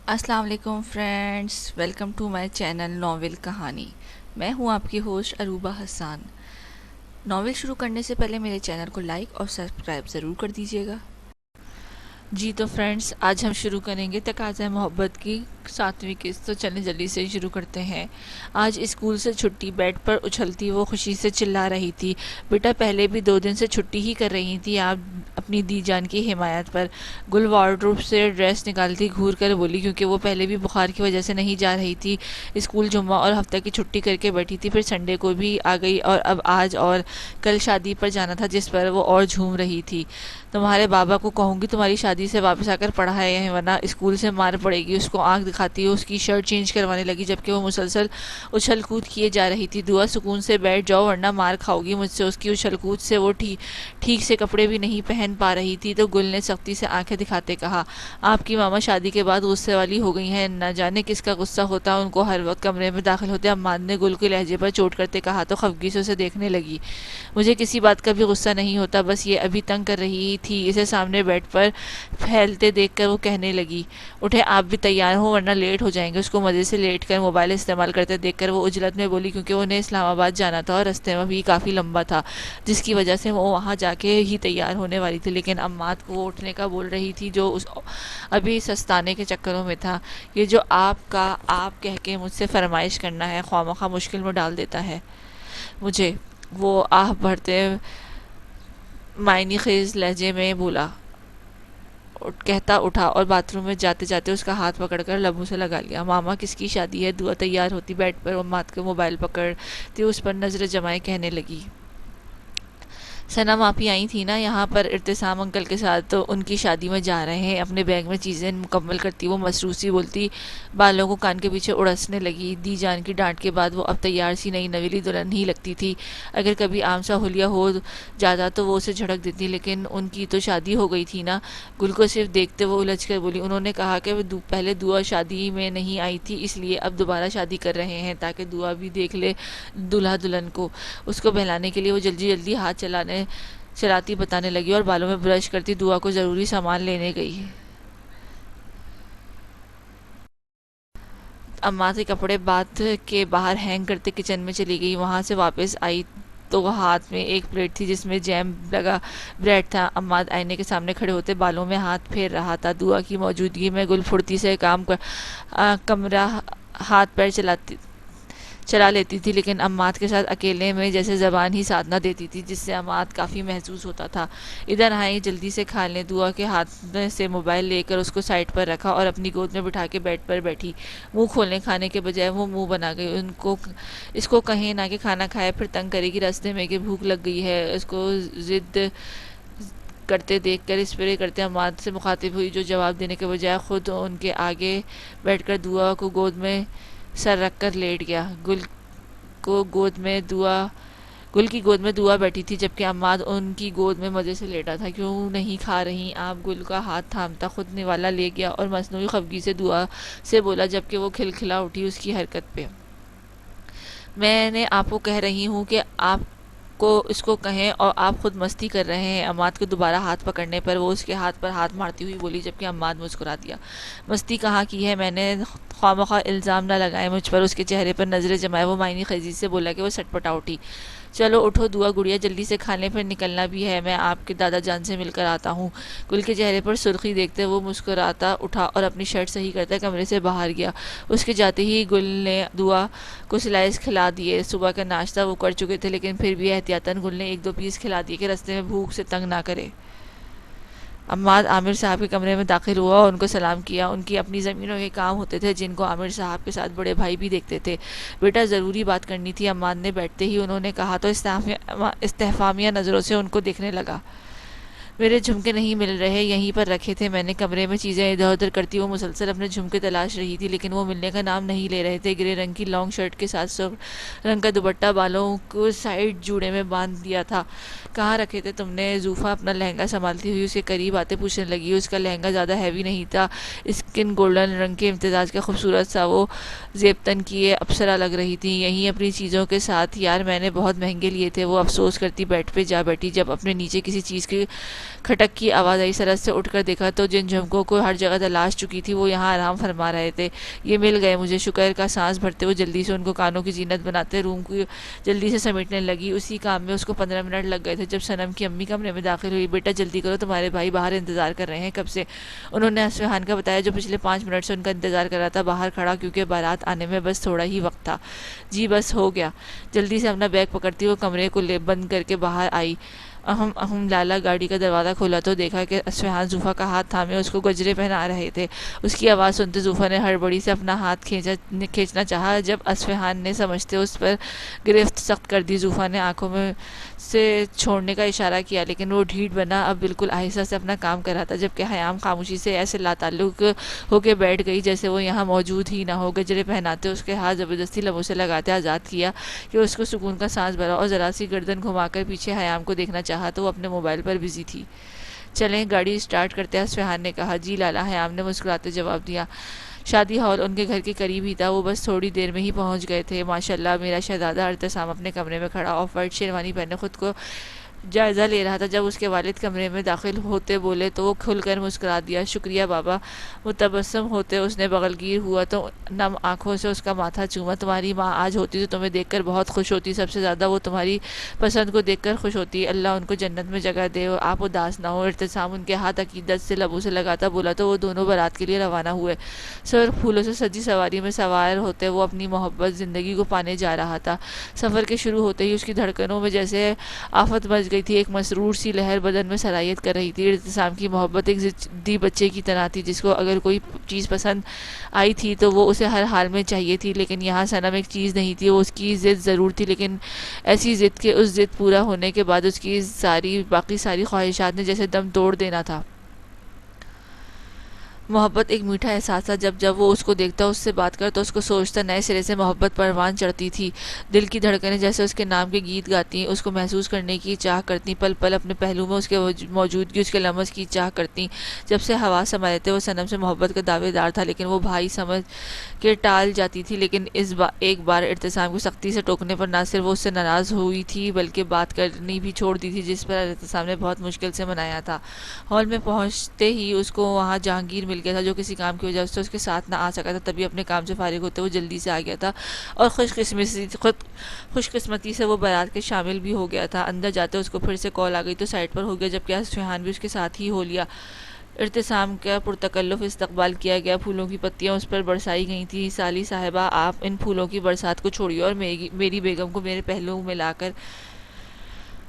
السلام علیکم friends, welcome to my channel novel کہانی۔ میں ہوں آپ کی ہوسٹ عروبہ حسان۔ ناول شروع کرنے سے پہلے میرے چینل کو لائک اور سبسکرائب ضرور کر دیجیے گا۔ جی تو فرینڈس، آج ہم شروع کریں گے تقاضۂ محبت کی 7ویں قسط۔ تو چلیں جلدی سے شروع کرتے ہیں۔ آج اسکول سے چھٹی، بیڈ پر اچھلتی وہ خوشی سے چلا رہی تھی، بیٹا پہلے بھی 2 دن سے چھٹی ہی کر رہی تھی آپ اپنی دی جان کی حمایت پر۔ گل وارڈروب سے ڈریس نکالتی گھور کر بولی، کیونکہ وہ پہلے بھی بخار کی وجہ سے نہیں جا رہی تھی اسکول۔ جمعہ اور ہفتہ کی چھٹی کر کے بیٹھی تھی، پھر سنڈے کو بھی آ گئی، اور اب آج اور کل شادی پر جانا تھا جس پر وہ اور جھوم رہی تھی۔ تمہارے بابا کو کہوں گی تمہاری شادی سے واپس آ کر پڑھائے ہیں، ورنہ اسکول سے مار پڑے گی۔ اس کو آنکھ دکھاتی ہے اس کی شرٹ چینج کروانے لگی، جبکہ وہ مسلسل اچھل کود کیے جا رہی تھی۔ دعا سکون سے بیٹھ جاؤ ورنہ مار کھاؤ گی مجھ سے۔ اس کی اچھل کود سے وہ ٹھیک سے کپڑے بھی نہیں پہن پا رہی تھی، تو گل نے سختی سے آنکھیں دکھاتے کہا، آپ کی ماما شادی کے بعد غصے والی ہو گئی ہیں، نہ جانے کس کا غصہ ہوتا ان کو ہر وقت۔ کمرے میں داخل ہوتے عماد نے گل کے لہجے پر چوٹ کرتے کہا تو خفگی سے اسے دیکھنے لگی۔ مجھے کسی بات کا بھی غصہ نہیں ہوتا، بس یہ ابھی تنگ کر رہی تھی۔ اسے سامنے بیڈ پر پھیلتے دیکھ کر وہ کہنے لگی، اٹھے آپ بھی تیار ہوں ورنہ لیٹ ہو جائیں گے۔ اس کو مزے سے لیٹ کر موبائل استعمال کرتے دیکھ کر وہ عجلت میں بولی، کیونکہ انہیں اسلام آباد جانا تھا اور رستے میں بھی کافی لمبا تھا، جس کی وجہ سے وہ وہاں جا کے ہی تیار ہونے والی تھی۔ لیکن عماد کو وہ اٹھنے کا بول رہی تھی، جو ابھی سستانے کے چکروں میں تھا۔ یہ جو آپ کا آپ کہہ کے مجھ سے فرمائش کرنا ہے، خواہ مشکل میں ڈال دیتا ہے مجھے، وہ آہ بھرتے معنی خیز لہجے میں بولا۔ کہتا اٹھا اور باتھ روم میں جاتے جاتے اس کا ہاتھ پکڑ کر لبوں سے لگا لیا۔ ماما کس کی شادی ہے؟ دعا تیار ہوتی بیڈ پر عماد کے موبائل پکڑتی اس پر نظر جمائے کہنے لگی، صنم آپ ہی آئی تھی نا یہاں پر ارتسام انکل کے ساتھ، تو ان کی شادی میں جا رہے ہیں۔ اپنے بیگ میں چیزیں مکمل کرتی وہ مسروسی بولتی بالوں کو کان کے پیچھے اڑسنے لگی۔ دی جان کی ڈانٹ کے بعد وہ اب تیار سی نئی نویلی دلہن ہی لگتی تھی۔ اگر کبھی عام سا حلیہ ہو جاتا تو وہ اسے جھڑک دیتی، لیکن ان کی تو شادی ہو گئی تھی نا۔ گل کو صرف دیکھتے وہ الجھ کر بولی، انہوں نے کہا کہ پہلے دعا شادی میں نہیں آئی تھی، اس لیے اب دوبارہ شادی کر رہے ہیں تاکہ دعا بھی دیکھ لے دلہا دلہن کو۔ اس کو بہلانے کے لیے وہ جلدی جلدی ہاتھ چلاتی بتانے لگی اور بالوں میں برش کرتی دعا کو ضروری سامان لینے گئی۔ اماں کے کپڑے باتھ کے باہر ہینگ کرتے کچن میں چلی گئی۔ وہاں سے واپس آئی تو وہ ہاتھ میں ایک پلیٹ تھی جس میں جیم لگا بریڈ تھا۔ اماد آئینے کے سامنے کھڑے ہوتے بالوں میں ہاتھ پھیر رہا تھا۔ دعا کی موجودگی میں گل پھرتی سے کمرہ ہاتھ پیر چلا لیتی تھی، لیکن اماد کے ساتھ اکیلے میں جیسے زبان ہی ساتھ نہ دیتی تھی، جس سے اماد کافی محسوس ہوتا تھا۔ ادھر آئیں، جلدی سے کھا لیں۔ دعا کے ہاتھ سے موبائل لے کر اس کو سائڈ پر رکھا اور اپنی گود میں بٹھا کے بیڈ پر بیٹھی۔ منہ کھولنے کھانے کے بجائے وہ منہ بنا گئی۔ اس کو کہیں نہ کہ کھانا کھائے پھر تنگ کرے گی راستے میں کہ بھوک لگ گئی ہے۔ اس کو ضد کرتے دیکھ کر اسپرے کرتے اماد سے مخاطب ہوئی، جو جواب دینے کے بجائے خود ان کے آگے بیٹھ کر دعا کو گود میں سر رکھ کر لیٹ گیا۔ گل کی گود میں دعا بیٹھی تھی، جبکہ عماد ان کی گود میں مزے سے لیٹا تھا۔ کیوں نہیں کھا رہی آپ؟ گل کا ہاتھ تھامتا خود نوالا لے گیا اور مصنوعی خفگی سے دعا سے بولا، جبکہ وہ کھلکھلا اٹھی اس کی حرکت پہ۔ میں نے آپ کو کہہ رہی ہوں کہ آپ کو اس کو کہیں، اور آپ خود مستی کر رہے ہیں۔ عماد کو دوبارہ ہاتھ پکڑنے پر وہ اس کے ہاتھ پر ہاتھ مارتی ہوئی بولی، جبکہ عماد مسکرا دیا۔ مستی کہاں کی ہے؟ میں نے خواہ مخواہ الزام نہ لگائے مجھ پر۔ اس کے چہرے پر نظریں جمائے وہ معنی خیزی سے بولا کہ وہ سٹ پٹا اٹھی۔ چلو اٹھو دعا گڑیا، جلدی سے کھا لیں، پھر نکلنا بھی ہے۔ میں آپ کے دادا جان سے مل کر آتا ہوں۔ گل کے چہرے پر سرخی دیکھتے وہ مسکراتا اٹھا اور اپنی شرٹ صحیح کرتا کمرے سے باہر گیا۔ اس کے جاتے ہی گل نے دعا کو سلائس کھلا دیے۔ صبح کا ناشتہ وہ کر چکے تھے، لیکن پھر بھی احتیاطاً گل نے 1-2 پیس کھلا دیے کہ رستے میں بھوک سے تنگ نہ کرے۔ عماد عامر صاحب کے کمرے میں داخل ہوا اور ان کو سلام کیا۔ ان کی اپنی زمینوں کے کام ہوتے تھے، جن کو عامر صاحب کے ساتھ بڑے بھائی بھی دیکھتے تھے۔ بیٹا ضروری بات کرنی تھی، عماد نے بیٹھتے ہی انہوں نے کہا تو استفہامیہ نظروں سے ان کو دیکھنے لگا۔ میرے جھمکے نہیں مل رہے، یہیں پر رکھے تھے میں نے۔ کمرے میں چیزیں ادھر ادھر کرتی وہ مسلسل اپنے جھمکے تلاش رہی تھی، لیکن وہ ملنے کا نام نہیں لے رہے تھے۔ گرے رنگ کی لانگ شرٹ کے ساتھ سرخ رنگ کا دوپٹہ، بالوں کو سائڈ جوڑے میں باندھ دیا تھا۔ کہاں رکھے تھے تم نے؟ زوفا اپنا لہنگا سنبھالتی ہوئی اس کے قریب آتے پوچھنے لگی۔ اس کا لہنگا زیادہ ہیوی نہیں تھا، اسکن گولڈن رنگ کے امتزاج کا خوبصورت سا وہ زیبتن کی اپسرا لگ رہی تھی۔ یہیں اپنی چیزوں کے ساتھ؟ یار میں نے بہت مہنگے لیے تھے۔ وہ افسوس کرتی بیڈ پہ جا بیٹھی۔ جب اپنے نیچے کسی چیز کی کھٹک کی آواز آئی۔ سرحد سے اٹھ کر دیکھا تو جن جھمکوں کو ہر جگہ تلاش چکی تھی وہ یہاں آرام فرما رہے تھے۔ یہ مل گئے مجھے، شکر کا سانس بھرتے ہوئے جلدی سے ان کو کانوں کی زینت بناتے روم کو جلدی سے سمیٹنے لگی۔ اسی کام میں اس کو 15 منٹ لگ گئے تھے جب صنم کی امی کمرے میں داخل ہوئی۔ بیٹا جلدی کرو، تمہارے بھائی باہر انتظار کر رہے ہیں کب سے۔ انہوں نے اصفہان کا بتایا جو پچھلے 5 منٹ سے ان کا انتظار کر رہا تھا باہر کھڑا، کیونکہ بارات آنے میں بس تھوڑا ہی وقت تھا۔ جی بس ہو گیا۔ جلدی سے اپنا بیگ پکڑتی وہ کمرے کو بند کر کے باہر آئی۔ لالا گاڑی کا دروازہ کھولا تو دیکھا کہ اصفہان زوفا کا ہاتھ تھامے اس کو گجرے پہنا رہے تھے۔ اس کی آواز سنتے زوفا نے ہڑبڑی سے اپنا ہاتھ کھینچنا چاہا، جب اصفہان نے سمجھتے اس پر گرفت سخت کر دی۔ زوفا نے آنکھوں میں سے چھوڑنے کا اشارہ کیا، لیکن وہ ڈھیٹ بنا اب بالکل آہستہ سے اپنا کام کر رہا تھا، جبکہ حیام خاموشی سے ایسے لاتعلق ہو کے بیٹھ گئی جیسے وہ یہاں موجود ہی نہ ہو۔ گجرے پہناتے اس کے ہاتھ زبردستی لبوں سے لگاتے آزاد کیا کہ اس کو سکون کا سانس بھرا، اور ذرا سی گردن گھما کر پیچھے حیام کو دیکھنا چاہا تو وہ اپنے موبائل پر بزی تھی۔ چلیں گاڑی سٹارٹ کرتے، اصفہان نے کہا۔ جی لالا، حیام نے مسکراتے جواب دیا۔ شادی ہال ان کے گھر کے قریب ہی تھا، وہ بس تھوڑی دیر میں ہی پہنچ گئے تھے۔ ماشاءاللہ میرا شہزادہ، ارتسام اپنے کمرے میں کھڑا آف وائٹ شیروانی پہنے خود کو جائزہ لے رہا تھا۔ جب اس کے والد کمرے میں داخل ہوتے بولے تو وہ کھل کر مسکرا دیا۔ شکریہ بابا۔ متبسم ہوتے اس نے بغلگیر ہوا تو نم آنکھوں سے اس کا ماتھا چوما۔ تمہاری ماں آج ہوتی تو تمہیں دیکھ کر بہت خوش ہوتی، سب سے زیادہ وہ تمہاری پسند کو دیکھ کر خوش ہوتی۔ اللہ ان کو جنت میں جگہ دے، آپ اداس نہ ہو۔ ارتسام ان کے ہاتھ عقیدت سے لبوں سے لگاتا بولا تو وہ دونوں بارات کے لیے روانہ ہوئے۔ سرخ پھولوں سے سجی سواری میں سوار ہوتے وہ اپنی محبت زندگی کو پانے جا رہا تھا۔ سفر کے شروع ہوتے ہی اس کی دھڑکنوں میں جیسے آفت مچ گئی تھی، ایک مسرور سی لہر بدن میں سرایت کر رہی تھی۔ ارتسام کی محبت ایک ضدی بچے کی طرح تھی، جس کو اگر کوئی چیز پسند آئی تھی تو وہ اسے ہر حال میں چاہیے تھی، لیکن یہاں صنم ایک چیز نہیں تھی، وہ اس کی ضد ضرور تھی، لیکن ایسی ضد کہ اس ضد پورا ہونے کے بعد اس کی باقی ساری خواہشات نے جیسے دم توڑ دینا تھا۔ محبت ایک میٹھا احساس تھا، جب وہ اس کو دیکھتا، اس سے بات کرتا، اس کو سوچتا، نئے سرے سے محبت پروان چڑھتی تھی۔ دل کی دھڑکنیں جیسے اس کے نام کے گیت گاتی، اس کو محسوس کرنے کی چاہ کرتی، پل پل اپنے پہلو میں اس کے موجودگی، اس کے لمس کی چاہ کرتی۔ جب سے ہوا سمے تھے وہ صنم سے محبت کا دعوے دار تھا، لیکن وہ بھائی سمجھ کے ٹال جاتی تھی۔ لیکن ایک بار ارتسام کو سختی سے ٹوکنے پر نہ صرف وہ اس سے ناراض ہوئی تھی بلکہ بات کرنی بھی چھوڑ دی تھی، جس پر ارتسام نے بہت مشکل سے منایا تھا۔ ہال میں پہنچتے ہی اس کو وہاں جہانگیر مل گیا تھا، جو کسی کام کی وجہ سے اس کے ساتھ نہ آ سکا تھا، تبھی اپنے کام سے فارغ ہوتے وہ جلدی سے آ گیا تھا، اور خوش قسمتی سے وہ بارات کے شامل بھی ہو گیا تھا۔ اندر جاتے اس کو پھر سے کال آ گئی تو سائٹ پر ہو گیا، جبکہ اصفہان بھی اس کے ساتھ ہی ہو لیا۔ ارتسام کا پرتکلف استقبال کیا گیا، پھولوں کی پتیاں اس پر برسائی گئی تھیں۔ سالی صاحبہ، آپ ان پھولوں کی برسات کو چھوڑیے اور میری بیگم کو میرے پہلو میں لا کر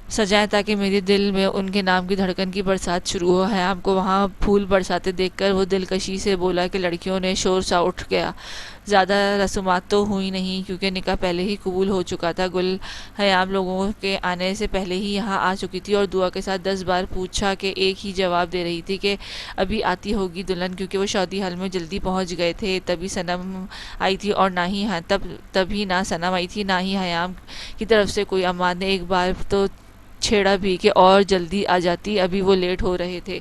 سجائیں تاکہ میرے دل میں ان کے نام کی دھڑکن کی برسات شروع ہو۔ حیام کو وہاں پھول برساتے دیکھ کر وہ دلکشی سے بولا کہ لڑکیوں نے شور سا اٹھ گیا۔ زیادہ رسومات تو ہوئی نہیں کیونکہ نکاح پہلے ہی قبول ہو چکا تھا۔ گل حیام لوگوں کے آنے سے پہلے ہی یہاں آ چکی تھی اور دعا کے ساتھ 10 بار پوچھا کہ ایک ہی جواب دے رہی تھی کہ ابھی آتی ہوگی دلہن، کیونکہ وہ شادی حال میں جلدی پہنچ گئے تھے۔ تبھی صنم آئی تھی اور تبھی نہ صنم آئی تھی نہ ہی حیام کی طرف سے کوئی۔ اماں نے ایک بار تو چھیڑا بھی کہ اور جلدی آ جاتی، ابھی وہ لیٹ ہو رہے تھے۔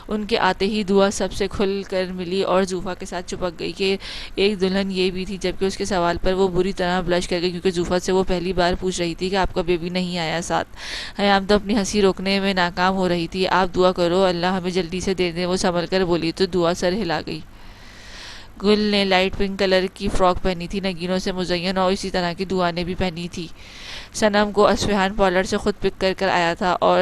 ان کے آتے ہی دعا سب سے کھل کر ملی اور زوفا کے ساتھ چپک گئی کہ ایک دلہن یہ بھی تھی، جبکہ اس کے سوال پر وہ بری طرح بلش کر گئی، کیونکہ زوفا سے وہ پہلی بار پوچھ رہی تھی کہ آپ کا بیبی نہیں آیا ساتھ۔ حیام تو اپنی ہنسی روکنے میں ناکام ہو رہی تھی۔ آپ دعا کرو اللہ ہمیں جلدی سے دے دیں، وہ سنبھل کر بولی تو دعا سر ہلا گئی۔ گل نے لائٹ پنک کلر کی فراک پہنی تھی، نگینوں سے مزین، اور اسی طرح کی دعا نے بھی پہنی تھی۔ صنم کو اصفہان پارلر سے خود پک کر آیا تھا اور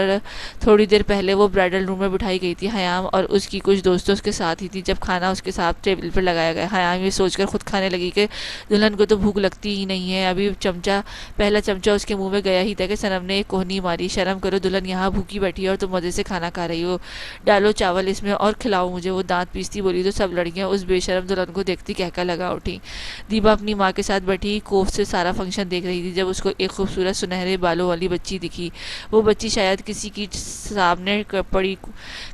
تھوڑی دیر پہلے وہ برائڈل روم میں بٹھائی گئی تھی۔ حیام اور اس کی کچھ دوستوں اس کے ساتھ ہی تھی جب کھانا اس کے ساتھ ٹیبل پر لگایا گیا۔ حیام یہ سوچ کر خود کھانے لگی کہ دلہن کو تو بھوک لگتی ہی نہیں ہے، ابھی پہلا چمچہ اس کے منہ میں گیا ہی تھا کہ صنم نے ایک کوہنی ماری۔ شرم کرو دلہن، یہاں بھوکی بیٹھی ہے اور تم مزے سے کھانا کھا رہی ہو، ڈالو چاول اس میں اور کھلاؤ مجھے۔ وہ دانت پیستی بولی تو سب لڑکیاں اس بے شرم دلہن کو دیکھتی کہکا لگا اٹھی۔ دیبا اپنی ماں کے ساتھ بیٹھی کوف سے سارا فنکشن دیکھ رہی تھی جب اس کو ایک خوبصورت سنہرے بالوں والی بچی دکھی۔ وہ بچی شاید کسی کی سامنے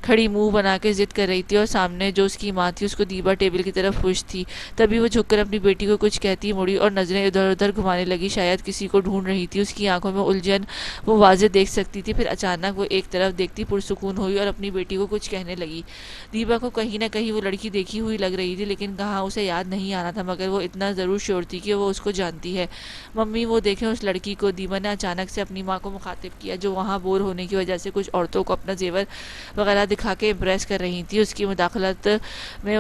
کھڑی منہ بنا کے ضد کر رہی تھی، اور سامنے جو اس کی ماں تھی اس کو دیبا ٹیبل کی طرف پش تھی۔ تبھی وہ جھک کر اپنی بیٹی کو کچھ کہتی مڑی اور نظریں ادھر ادھر گھمانے لگی، شاید کسی کو ڈھونڈ رہی تھی۔ اس کی آنکھوں میں الجھن وہ واضح دیکھ سکتی تھی۔ پھر اچانک وہ ایک طرف دیکھتی پرسکون ہوئی اور اپنی بیٹی کو کچھ کہنے لگی۔ دیبا کو کہیں نہ کہیں وہ لڑکی دیکھی ہوئی لگ رہی تھی، لیکن لیکن کہاں اسے یاد نہیں آ رہا تھا، مگر وہ اتنا ضرور شیور تھی کہ وہ اس کو جانتی ہے۔ ممی وہ دیکھیں اس لڑکی کو، دیما نے اچانک سے اپنی ماں کو مخاطب کیا، جو وہاں بور ہونے کی وجہ سے کچھ عورتوں کو اپنا زیور وغیرہ دکھا کے امپریس کر رہی تھی۔ اس کی مداخلت میں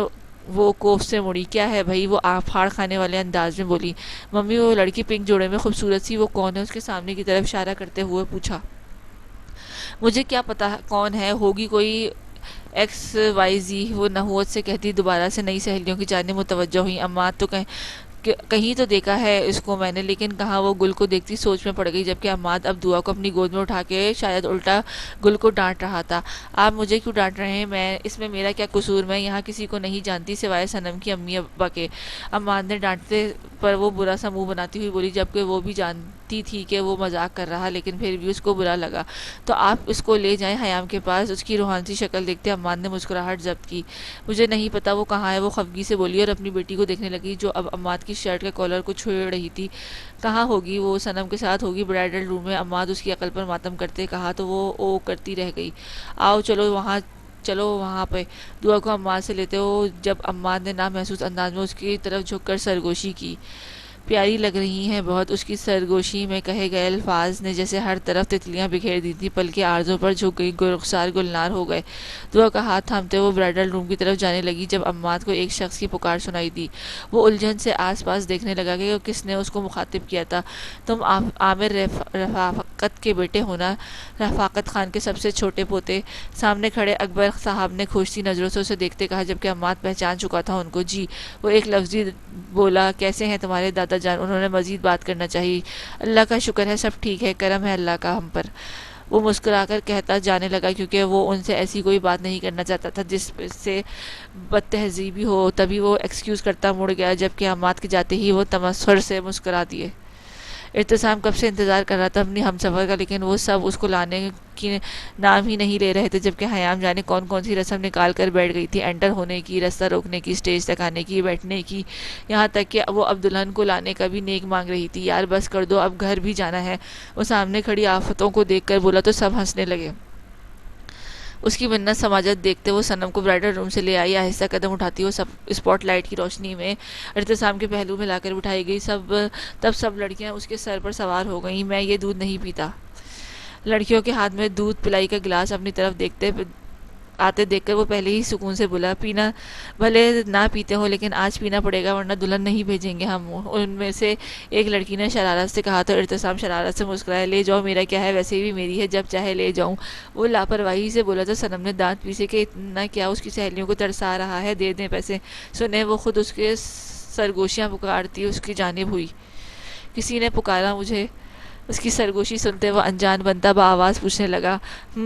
وہ کوف سے مڑی۔ کیا ہے بھائی؟ وہ آنکھ پھاڑ کھانے والے انداز میں بولی۔ ممی وہ لڑکی پنک جوڑے میں خوبصورت سی، وہ کون ہے؟ اس کے سامنے کی طرف اشارہ کرتے ہوئے پوچھا۔ مجھے کیا پتا کون ہے، ہوگی کوئی ایکس وائی زی، وہ نحوت سے کہتی دوبارہ سے نئی سہیلیوں کی جانب متوجہ ہوئی۔ اما تو کہیں تو دیکھا ہے اس کو میں نے، لیکن کہاں وہ گل کو دیکھتی سوچ میں پڑ گئی، جبکہ عماد اب دعا کو اپنی گود میں اٹھا کے شاید الٹا گل کو ڈانٹ رہا تھا۔ آپ مجھے کیوں ڈانٹ رہے ہیں؟ اس میں میرا کیا قصور؟ میں یہاں کسی کو نہیں جانتی سوائے صنم کی امی ابا کے۔ عماد نے ڈانٹتے پر وہ برا سا منہ بناتی ہوئی بولی، جبکہ وہ بھی جانتی تھی کہ وہ مذاق کر رہا، لیکن پھر بھی اس کو برا لگا۔ تو آپ اس کو لے جائیں حیام کے پاس۔ اس کی روحانی شکل دیکھتے عماد نے مسکراہٹ ضبط کی۔ مجھے نہیں پتا وہ کہاں ہے، وہ خفگی سے بولی اور اپنی بیٹی کو دیکھنے لگی جو اب عماد کی شرٹ کے کالر کو چھیڑ رہی تھی۔ کہاں ہوگی وہ؟ صنم کے ساتھ ہوگی برائڈل روم میں۔ عماد اس کی عقل پر ماتم کرتے کہا تو وہ او کرتی رہ گئی۔ آؤ چلو وہاں پہ، دعا کو عماد سے لیتے ہو، جب عماد نے نامحسوس انداز میں اس کی طرف جھک کر سرگوشی کی۔ پیاری لگ رہی ہیں بہت، اس کی سرگوشی میں کہے گئے الفاظ نے جیسے ہر طرف تتلیاں بکھیر دی تھی، پلکیں آرزوں پر جھک گئی، رخسار گلنار ہو گئے۔ دعا کا ہاتھ تھامتے وہ برائڈل روم کی طرف جانے لگی جب عماد کو ایک شخص کی پکار سنائی دی۔ وہ الجھن سے آس پاس دیکھنے لگا کہ کس نے اس کو مخاطب کیا تھا۔ تم عامر رفاقت کے بیٹے ہونا؟ رفاقت خان کے سب سے چھوٹے پوتے؟ سامنے کھڑے اکبر صاحب نے کھوجتی نظروں سے اسے دیکھتے کہا، جبکہ عماد پہچان چکا تھا ان کو۔ جی، وہ ایک لفظی بولا۔ کیسے ہیں تمہارے دادا جان؟ انہوں نے مزید بات کرنا چاہی۔ اللہ کا شکر ہے سب ٹھیک ہے، کرم ہے اللہ کا ہم پر، وہ مسکرا کر کہتا جانے لگا، کیونکہ وہ ان سے ایسی کوئی بات نہیں کرنا چاہتا تھا جس سے بد تہذیبی ہو۔ تبھی وہ ایکسکیوز کرتا مڑ گیا، جبکہ عماد کے جاتے ہی وہ تمسخر سے مسکرا دیے۔ ارتسام کب سے انتظار کر رہا تھا اپنی ہم سفر کا، لیکن وہ سب اس کو لانے کی نام ہی نہیں لے رہے تھے، جبکہ حیام جانے کون کون سی رسم نکال کر بیٹھ گئی تھی، انٹر ہونے کی، رستہ روکنے کی، سٹیج تک آنے کی، بیٹھنے کی، یہاں تک کہ وہ اب دلہن کو لانے کا بھی نیک مانگ رہی تھی۔ یار بس کر دو، اب گھر بھی جانا ہے۔ وہ سامنے کھڑی آفتوں کو دیکھ کر بولا تو سب ہنسنے لگے۔ اس کی منت سماجت دیکھتے وہ صنم کو برائڈل روم سے لے آئی، آہستہ قدم اٹھاتی وہ اسپاٹ لائٹ کی روشنی میں ارتسام کے پہلو میں لا کر بٹھائی گئی۔ تب سب لڑکیاں اس کے سر پر سوار ہو گئیں۔ میں یہ دودھ نہیں پیتا۔ لڑکیوں کے ہاتھ میں دودھ پلائی کا گلاس اپنی طرف آتے دیکھ کر وہ پہلے ہی سکون سے بولا، پینا بھلے نہ پیتے ہو لیکن آج پینا پڑے گا ورنہ دلہن نہیں بھیجیں گے ہم۔ ان میں سے ایک لڑکی نے شرارت سے کہا تو ارتسام شرارت سے مسکرایا، لے جاؤ، میرا کیا ہے، ویسے بھی میری ہے، جب چاہے لے جاؤں۔ وہ لاپرواہی سے بولا تو صنم نے دانت پیسے کہ اتنا کیا اس کی سہیلیوں کو ترسا رہا ہے، دے دیں پیسے۔ سنیں وہ خود اس کے سرگوشیاں پکارتی اس کی جانب ہوئی۔ کسی نے پکارا مجھے؟ اس کی سرگوشی سنتے وہ انجان بنتا بآواز پوچھنے لگا، ہم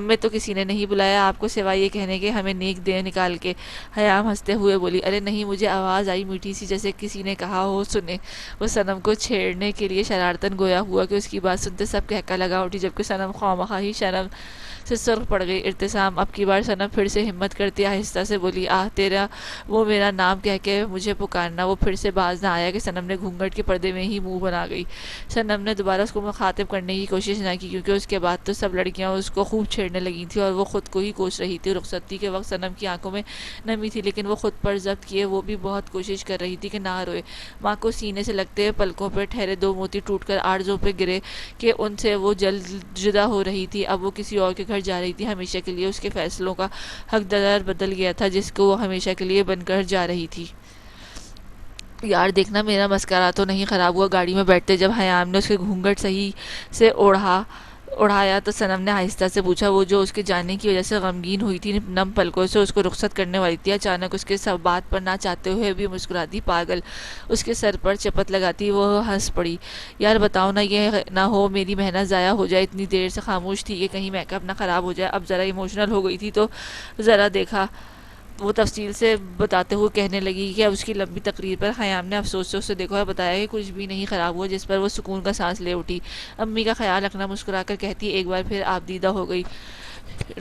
میں تو کسی نے نہیں بلایا آپ کو سوائے یہ کہنے کے ہمیں نیک دے نکال کے۔ حیام ہنستے ہوئے بولی، ارے نہیں، مجھے آواز آئی میٹھی سی جیسے کسی نے کہا ہو، سنیں۔ وہ صنم کو چھیڑنے کے لیے شرارتاً گویا ہوا کہ اس کی بات سنتے سب کہکا لگا اٹھی، جبکہ صنم خواہ ہی شرم سے سرخ پڑ گئی۔ ارتسام اب کی بار صنم پھر سے ہمت کرتی آہستہ سے بولی، تیرا وہ میرا نام کہہ کے مجھے پکارنا۔ وہ پھر سے باز نہ آیا کہ صنم نے گھونگھٹ کے پردے میں ہی منہ بنا گئی۔ صنم نے دوبارہ اس کو مخاطب کرنے کی کوشش نہ کی، کیونکہ اس کے بعد تو سب لڑکیاں اس کو خوب چھیڑنے لگی تھیں اور وہ خود کو ہی کوس رہی تھی۔ رخصتی کے وقت صنم کی آنکھوں میں نمی تھی، لیکن وہ خود پر ضبط کیے وہ بھی بہت کوشش کر رہی تھی کہ نہ روئے۔ ماں کو سینے سے لگتے پلکوں پہ ٹھہرے دو موتی ٹوٹ کر آرزوں پہ گرے کہ ان سے وہ جلد جدا ہو رہی تھی۔ اب وہ کسی اور کے گھر جا رہی تھی، ہمیشہ کے لیے اس کے فیصلوں کا حقدار بدل گیا تھا جس کو وہ ہمیشہ کے لیے بن کر جا رہی تھی۔ یار دیکھنا میرا مسکرا تو نہیں خراب ہوا؟ گاڑی میں بیٹھتے جب حیام نے اس کے گھونگھٹ صحیح سے اڑایا تو صنم نے آہستہ سے پوچھا، وہ جو اس کے جانے کی وجہ سے غمگین ہوئی تھی، نم پلکوں سے اس کو رخصت کرنے والی تھی، اچانک اس کے سب بات پر نہ چاہتے ہوئے بھی مسکراتی پاگل اس کے سر پر چپت لگاتی وہ ہنس پڑی۔ یار بتاؤ نا، یہ نہ ہو میری محنت ضائع ہو جائے۔ اتنی دیر سے خاموش تھی کہ کہیں میک اپ نہ خراب ہو جائے۔ اب ذرا ایموشنل ہو گئی تھی تو ذرا دیکھا، وہ تفصیل سے بتاتے ہوئے کہنے لگی کہ اب اس کی لمبی تقریر پر حیام نے افسوس سے اسے دیکھا اور بتایا کہ کچھ بھی نہیں خراب ہوا، جس پر وہ سکون کا سانس لے اٹھی۔ امی کا خیال رکھنا، مسکرا کر کہتی، ایک بار پھر آپ دیدہ ہو گئی۔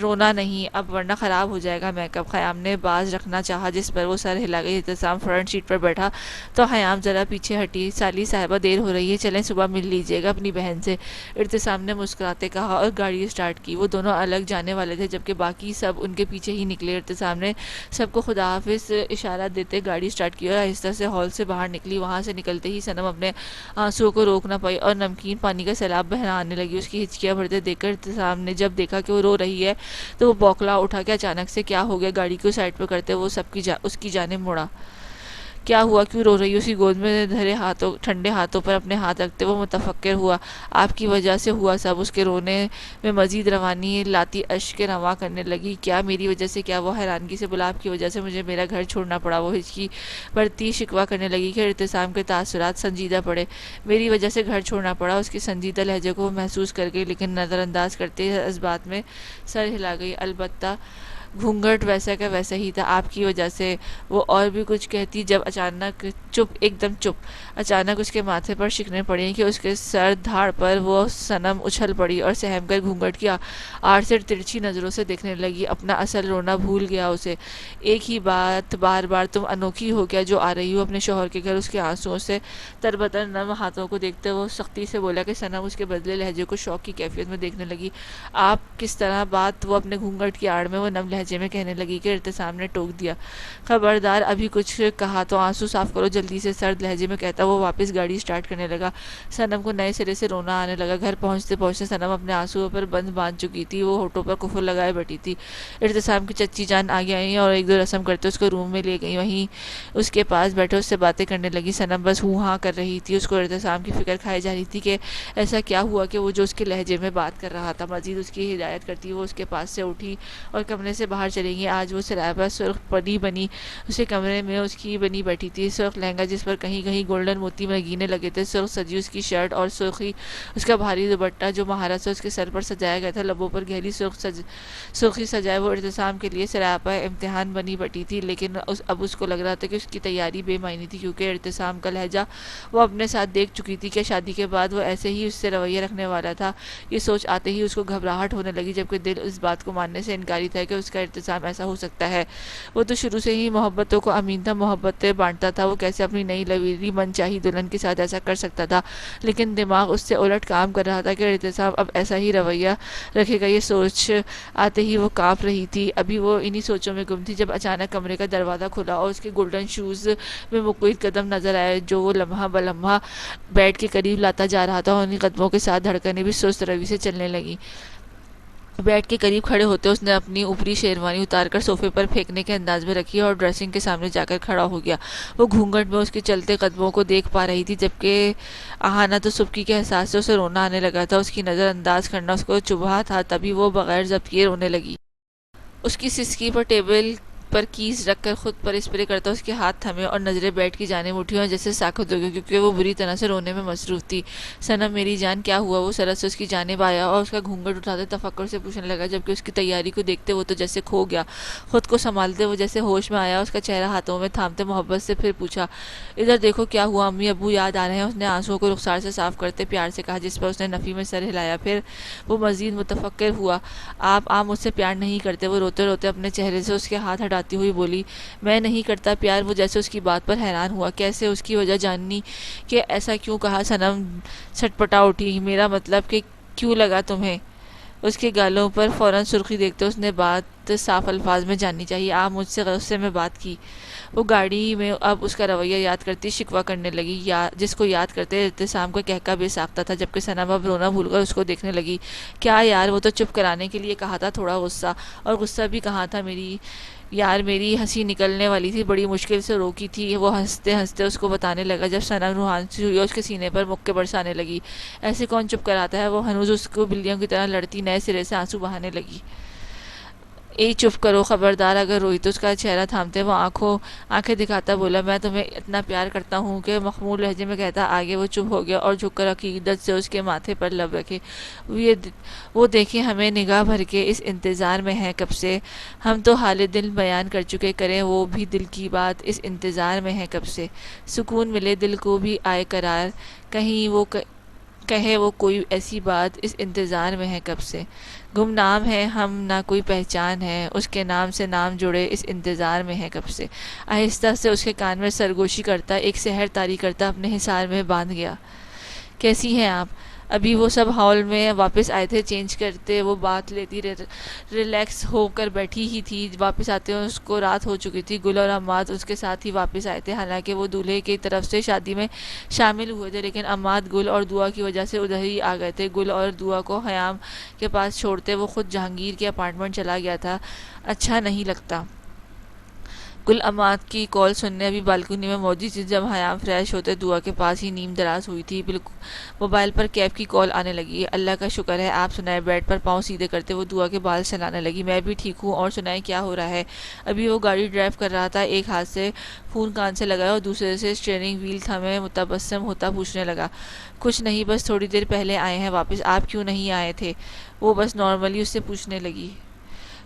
رونا نہیں اب ورنہ خراب ہو جائے گا میک اپ۔ خیام نے باز رکھنا چاہا جس پر وہ سر ہلا گئی۔ احتسام فرنٹ سیٹ پر بیٹھا تو خیام ذرا پیچھے ہٹی۔ سالی صاحبہ دیر ہو رہی ہے، چلیں صبح مل لیجیے گا اپنی بہن سے، احتسام نے مسکراتے کہا اور گاڑی سٹارٹ کی۔ وہ دونوں الگ جانے والے تھے جبکہ باقی سب ان کے پیچھے ہی نکلے۔ احتسام نے سب کو خدا حافظ اشارہ دیتے گاڑی سٹارٹ کی اور آہستہ سے ہال سے باہر نکلی۔ وہاں سے نکلتے ہی صنم اپنے آنسوؤں کو روک نہ پائی اور نمکین پانی کا سیلاب بہانے لگی۔ اس کی ہچکیاں بھرتے دیکھ کر احتسام نے جب دیکھا کہ وہ رو رہی ہے تو وہ بوکھلا اٹھا کہ اچانک سے کیا ہو گیا۔ گاڑی کو سائڈ پر کرتے وہ اس کی جانب مڑا۔ کیا ہوا، کیوں رو رہی؟ اسی گود میں دھرے ٹھنڈے ہاتھوں پر اپنے ہاتھ رکھتے وہ متفکر ہوا۔ آپ کی وجہ سے ہوا سب۔ اس کے رونے میں مزید روانی لاتی اشک رواں کرنے لگی۔ کیا میری وجہ سے؟ کیا؟ وہ حیرانگی سے بولا۔ آپ کی وجہ سے مجھے میرا گھر چھوڑنا پڑا۔ وہ ہچکی بڑھتی شکوہ کرنے لگی کہ احتسام کے تاثرات سنجیدہ پڑے۔ میری وجہ سے گھر چھوڑنا پڑا؟ اس کے سنجیدہ لہجے کو وہ محسوس کر گئی لیکن نظر انداز کرتے اس بات میں سر ہلا گئی۔ البتہ گھونگھٹ ویسا کا ویسا ہی تھا۔ آپ کی وجہ سے وہ اور بھی کچھ کہتی جب اچانک ایک دم چپ۔ اچانک اس کے ماتھے پر شکنیں پڑیں کہ اس کے سر دھاڑ پر وہ صنم اچھل پڑی اور سہم کر گھونگھٹ کی آڑ سے ترچھی نظروں سے دیکھنے لگی۔ اپنا اصل رونا بھول گیا اسے۔ ایک ہی بات بار بار، تم انوکھی ہو کیا جو آ رہی ہو اپنے شوہر کے گھر؟ اس کے آنسوؤں سے تربتر نم ہاتھوں کو دیکھتے وہ سختی سے بولا کہ صنم اس کے بدلے لہجے کو شوق کی کیفیت میں دیکھنے لگی۔ آپ کس طرح؟ بات وہ اپنے گھونگھٹ کی آڑ میں وہ نم لہجے میں کہنے لگی کہ احتسام نے ٹوک دیا۔ خبردار، ابھی کچھ کہا تو آنسو صاف کرو جلدی سے، سرد لہجے میں کہتا وہ واپس گاڑی سٹارٹ کرنے لگا۔ صنم کو نئے سرے سے رونا آنے لگا۔ گھر پہنچتے پہنچتے صنم اپنے آنسوؤں پر بند باندھ چکی تھی۔ وہ ہونٹوں پر کفر لگائے بیٹھی تھی۔ احتسام کی چچی جان آگے آئیں اور ایک دو رسم کرتے اس کو روم میں لے گئیں۔ وہیں اس کے پاس بیٹھے اس سے باتیں کرنے لگی۔ صنم بس ہوں ہاں کر رہی تھی۔ اس کو احتسام کی فکر کھائی جا رہی تھی کہ ایسا کیا ہوا کہ وہ جو اس کے لہجے میں بات کر رہا تھا۔ مزید اس کی ہدایت کرتی وہ اس کے پاس سے اٹھی اور کمرے سے باہر چلی گئی۔ آج وہ سرائے سرخ پری بنی اسے کمرے میں اس کی بنی بیٹھی تھی۔ سرخ لہنگا جس پر کہیں کہیں گولڈن موتی نگینے لگے تھے، سرخ سجی اس کی شرٹ اور سرخی اس کا بھاری دوپٹہ جو مہارت سے اس کے سر پر سجایا گیا تھا، لبوں پر گہری سرخی سجائے وہ احتسام کے لیے سراپا امتحان بنی بیٹھی تھی۔ لیکن اب اس کو لگ رہا تھا کہ اس کی تیاری بے معنی تھی کیونکہ احتسام کا لہجہ وہ اپنے ساتھ دیکھ چکی تھی کہ شادی کے بعد وہ ایسے ہی اس سے رویہ رکھنے والا تھا۔ یہ سوچ آتے ہی اس کو گھبراہٹ ہونے لگی جبکہ دل اس بات کو ماننے سے انکاری تھا کہ اس کا احتسام ایسا ہو سکتا ہے۔ وہ تو شروع سے ہی محبتوں کو امین تھا، محبتیں بانٹتا تھا۔ وہ کیسے اپنی نئی لویلی من چاہی دلہن کے ساتھ ایسا کر سکتا تھا؟ لیکن دماغ اس سے الٹ کام کر رہا تھا کہ احتسام اب ایسا ہی رویہ رکھے گا۔ یہ سوچ آتے ہی وہ کانپ رہی تھی۔ ابھی وہ انہی سوچوں میں گم تھی جب اچانک کمرے کا دروازہ کھلا اور اس کے گولڈن شوز میں مقید قدم نظر آئے جو وہ لمحہ بلمحہ بیڈ کے قریب لاتا جا رہا تھا اور انہی قدموں کے ساتھ دھڑکنیں بھی سست روی سے چلنے لگیں۔ بیڈ کے قریب کھڑے ہوتے اس نے اپنی اوپری شیروانی اتار کر صوفے پر پھینکنے کے انداز میں رکھی اور ڈریسنگ کے سامنے جا کر کھڑا ہو گیا۔ وہ گھونگھٹ میں اس کے چلتے قدموں کو دیکھ پا رہی تھی جبکہ آہانہ تو سبکی کے احساس سے اسے رونا آنے لگا تھا۔ اس کی نظر انداز کرنا اس کو چبھا تھا، تبھی وہ بغیر ضبط کیے رونے لگی۔ اس کی سسکی پر ٹیبل پر کیز رکھ کر خود پر اسپرے کرتا اس کے ہاتھ تھمے اور نظریں بیڈ کی جانب اٹھی اور جیسے ساکت ہو گئی کیونکہ وہ بری طرح سے رونے میں مصروف تھی۔ صنم میری جان کیا ہوا؟ وہ سرعت سے اس کی جانب آیا اور اس کا گھونگھٹ اٹھاتے تفکر سے پوچھنے لگا جبکہ اس کی تیاری کو دیکھتے وہ تو جیسے کھو گیا۔ خود کو سنبھالتے وہ جیسے ہوش میں آیا، اس کا چہرہ ہاتھوں میں تھامتے محبت سے پھر پوچھا ادھر دیکھو کیا ہوا؟ امی ابو یاد آ رہے ہیں؟ اس نے آنسوؤں کو رخسار سے صاف کرتے پیار سے کہا جس پر اس نے نفی میں سر ہلایا۔ پھر وہ مزید متفکر ہوا۔ آپ مجھ سے پیار نہیں کرتے؟ وہ روتے روتے اپنے چہرے سے اس کے ہاتھ ہٹاتی ہوئی بولی میں نہیں کرتا پیار۔ وہ جیسے اس کی بات پر حیران ہوا۔ کیسے؟ اس کی وجہ جاننی کہ ایسا کیوں کہا؟ صنم چھٹپٹا اٹھی۔ میرا مطلب کہ کیوں لگا تمہیں؟ اس کے گالوں پر فوراً سرخی دیکھتے اس نے بات صاف الفاظ میں جاننی چاہیے۔ آپ مجھ سے غصے میں بات کی؟ وہ گاڑی میں اب اس کا رویہ یاد کرتی شکوہ کرنے لگی جس کو یاد کرتے احتسام کو کہکا بے ساختہ تھا جبکہ صنم اب رونا بھول کر اس کو دیکھنے لگی۔ کیا یار؟ وہ تو چپ کرانے کے لیے کہا تھا، تھوڑا غصہ اور غصہ بھی کہاں تھا میری یار؟ میری ہنسی نکلنے والی تھی، بڑی مشکل سے روکی تھی۔ وہ ہنستے ہنستے اس کو بتانے لگا جب صنم روحانسی ہوئی اور اس کے سینے پر مکے برسانے لگی۔ ایسے کون چپ کراتا ہے؟ وہ ہنوز اس کو بلیوں کی طرح لڑتی نئے سرے سے آنسو بہانے لگی۔ اے چپ کرو، خبردار اگر روئی تو۔ اس کا چہرہ تھامتے وہ آنکھیں دکھاتا بولا میں تمہیں اتنا پیار کرتا ہوں کہ مخمور لہجے میں کہتا آگے وہ چپ ہو گیا اور جھک کر عقیدت سے اس کے ماتھے پر لب رکھے۔ وہ دیکھیں ہمیں نگاہ بھر کے اس انتظار میں ہیں کب سے، ہم تو حال دل بیان کر چکے، کریں وہ بھی دل کی بات، اس انتظار میں ہیں کب سے، سکون ملے دل کو بھی آئے قرار، کہے وہ کوئی ایسی بات، اس انتظار میں ہے کب سے، گمنام ہے ہم نہ کوئی پہچان ہے، اس کے نام سے نام جڑے اس انتظار میں ہے کب سے۔ آہستہ سے اس کے کان میں سرگوشی کرتا، ایک سحر طاری کرتا اپنے حصار میں باندھ گیا۔ کیسی ہیں آپ؟ ابھی وہ سب ہال میں واپس آئے تھے چینج کرتے، وہ بات لیتی ریلیکس ہو کر بیٹھی ہی تھی، واپس آتے ہیں اس کو رات ہو چکی تھی۔ گل اور عماد اس کے ساتھ ہی واپس آئے تھے، حالانکہ وہ دولہے کی طرف سے شادی میں شامل ہوئے تھے، لیکن عماد گل اور دعا کی وجہ سے ادھر ہی آ گئے تھے۔ گل اور دعا کو خیام کے پاس چھوڑتے وہ خود جہانگیر کے اپارٹمنٹ چلا گیا تھا۔ اچھا نہیں لگتا۔ گل عماد کی کال سننے ابھی بالکنی میں موجود تھی جب خیام فریش ہوتے دعا کے پاس ہی نیم دراز ہوئی تھی۔ موبائل پر کیب کی کال آنے لگی۔ اللہ کا شکر ہے، آپ سنائیں؟ بیڈ پر پاؤں سیدھے کرتے وہ دعا کے بال سلانے لگی۔ میں بھی ٹھیک ہوں، اور سنائیں کیا ہو رہا ہے؟ ابھی وہ گاڑی ڈرائیو کر رہا تھا، ایک ہاتھ سے فون کان سے لگایا اور دوسرے سے اسٹیئرنگ وہیل تھامے متبسم ہوتا پوچھنے لگا۔ کچھ نہیں، بس تھوڑی دیر پہلے آئے ہیں واپس۔ آپ کیوں نہیں آئے تھے؟ وہ بس نارملی اس سے پوچھنے لگی۔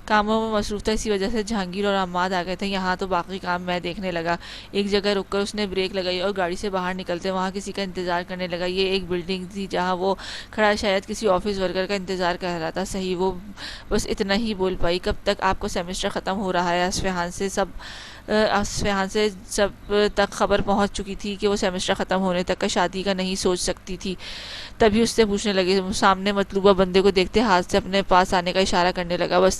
کاموں میں مصروف تھا، اسی وجہ سے جہانگیر اور عماد آ گئے تھے یہاں، تو باقی کام میں دیکھنے لگا۔ ایک جگہ رک کر اس نے بریک لگائی اور گاڑی سے باہر نکلتے وہاں کسی کا انتظار کرنے لگا۔ یہ ایک بلڈنگ تھی جہاں وہ کھڑا شاید کسی آفس ورکر کا انتظار کر رہا تھا۔ صحیح، وہ بس اتنا ہی بول پائی۔ کب تک؟ آپ کو سیمسٹر ختم ہو رہا ہے۔ اصفہان سے سب تک خبر پہنچ چکی تھی کہ وہ سیمسٹر ختم ہونے تک کا شادی کا نہیں سوچ سکتی تھی۔ تبھی اس سے پوچھنے لگے۔ سامنے مطلوبہ بندے کو دیکھتے ہاتھ سے اپنے پاس آنے کا اشارہ کرنے لگا۔ بس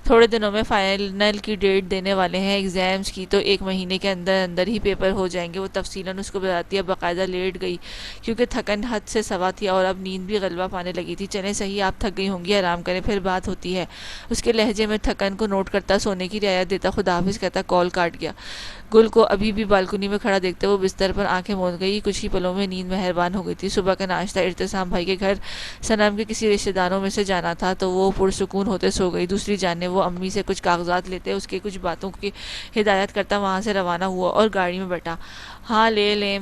تھوڑے دنوں میں فائنل کی ڈیٹ دینے والے ہیں ایگزامز کی، تو 1 مہینے کے اندر اندر ہی پیپر ہو جائیں گے۔ وہ تفصیلاً اس کو بتاتی، اب باقاعدہ لیٹ گئی کیونکہ تھکن حد سے سوا تھی اور اب نیند بھی غلبہ پانے لگی تھی۔ چلیں صحیح، آپ تھک گئی ہوں گی، آرام کریں، پھر بات ہوتی ہے۔ اس کے لہجے میں تھکن کو نوٹ کرتا سونے کی رعایت دیتا خدا حافظ کہتا کال کاٹ گیا۔ گل کو ابھی بھی بالکنی میں کھڑا دیکھتے وہ بستر پر آنکھیں موند گئی۔ کچھ ہی پلوں میں نیند مہربان ہو گئی تھی۔ صبح کا ناشتہ ارتسام بھائی کے گھر صنم کے کسی رشتہ داروں میں سے جانا تھا، تو وہ پرسکون ہوتے سو گئی۔ دوسری جانب وہ امی سے کچھ کاغذات لیتے، اس کے کچھ باتوں کی ہدایت کرتا وہاں سے روانہ ہوا اور گاڑی میں بیٹھا۔ ہاں لے لیں،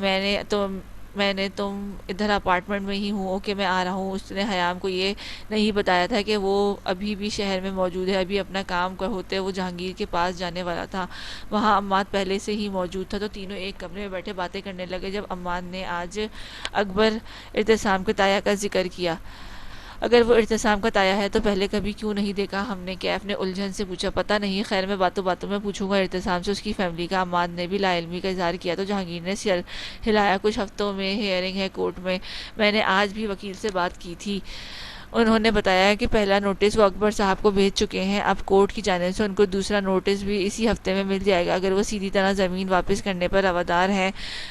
تم ادھر اپارٹمنٹ میں ہی ہوں۔ اوکے، میں آ رہا ہوں۔ اس نے خیام کو یہ نہیں بتایا تھا کہ وہ ابھی بھی شہر میں موجود ہے۔ ابھی اپنا کام ہوتے وہ جہانگیر کے پاس جانے والا تھا، وہاں عماد پہلے سے ہی موجود تھا، تو تینوں ایک کمرے میں بیٹھے باتیں کرنے لگے۔ جب عماد نے آج اکبر ارتسام کے تایا کا ذکر کیا، اگر وہ ارتسام کا تایا ہے تو پہلے کبھی کیوں نہیں دیکھا ہم نے؟ کیف نے الجھن سے پوچھا۔ پتہ نہیں، خیر میں باتوں باتوں میں پوچھوں گا ارتسام سے، اس کی فیملی کا۔ عماد نے بھی لا علمی کا اظہار کیا تو جہانگیر نے سر ہلایا۔ کچھ ہفتوں میں ہیئرنگ ہے کورٹ میں نے آج بھی وکیل سے بات کی تھی، انہوں نے بتایا کہ پہلا نوٹس وہ اکبر صاحب کو بھیج چکے ہیں، اب کورٹ کی جانب سے ان کو دوسرا نوٹس بھی اسی ہفتے میں مل جائے گا۔ اگر وہ سیدھی طرح زمین واپس کرنے پر روادار ہیں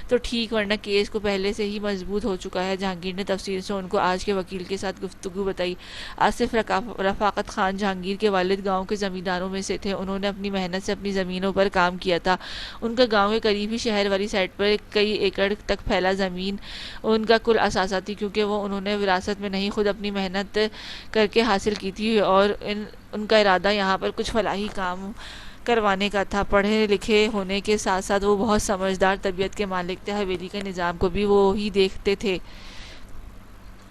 تو ٹھیک، ورنہ کیس کو پہلے سے ہی مضبوط ہو چکا ہے۔ جہانگیر نے تفصیل سے ان کو آج کے وکیل کے ساتھ گفتگو بتائی۔ آصف رفاقت خان جہانگیر کے والد گاؤں کے زمینداروں میں سے تھے، انہوں نے اپنی محنت سے اپنی زمینوں پر کام کیا تھا۔ ان کا گاؤں کے قریب ہی شہر والی سائٹ پر کئی ایکڑ تک پھیلا زمین ان کا کل اثاثہ تھی، کیونکہ وہ انہوں نے وراثت میں نہیں خود اپنی محنت کر کے حاصل کی تھی، اور ان کا ارادہ یہاں پر کچھ فلاحی کام کروانے کا تھا۔ پڑھے لکھے ہونے کے ساتھ ساتھ وہ بہت سمجھدار طبیعت کے مالک تھے۔ حویلی کے نظام کو بھی وہ ہی دیکھتے تھے۔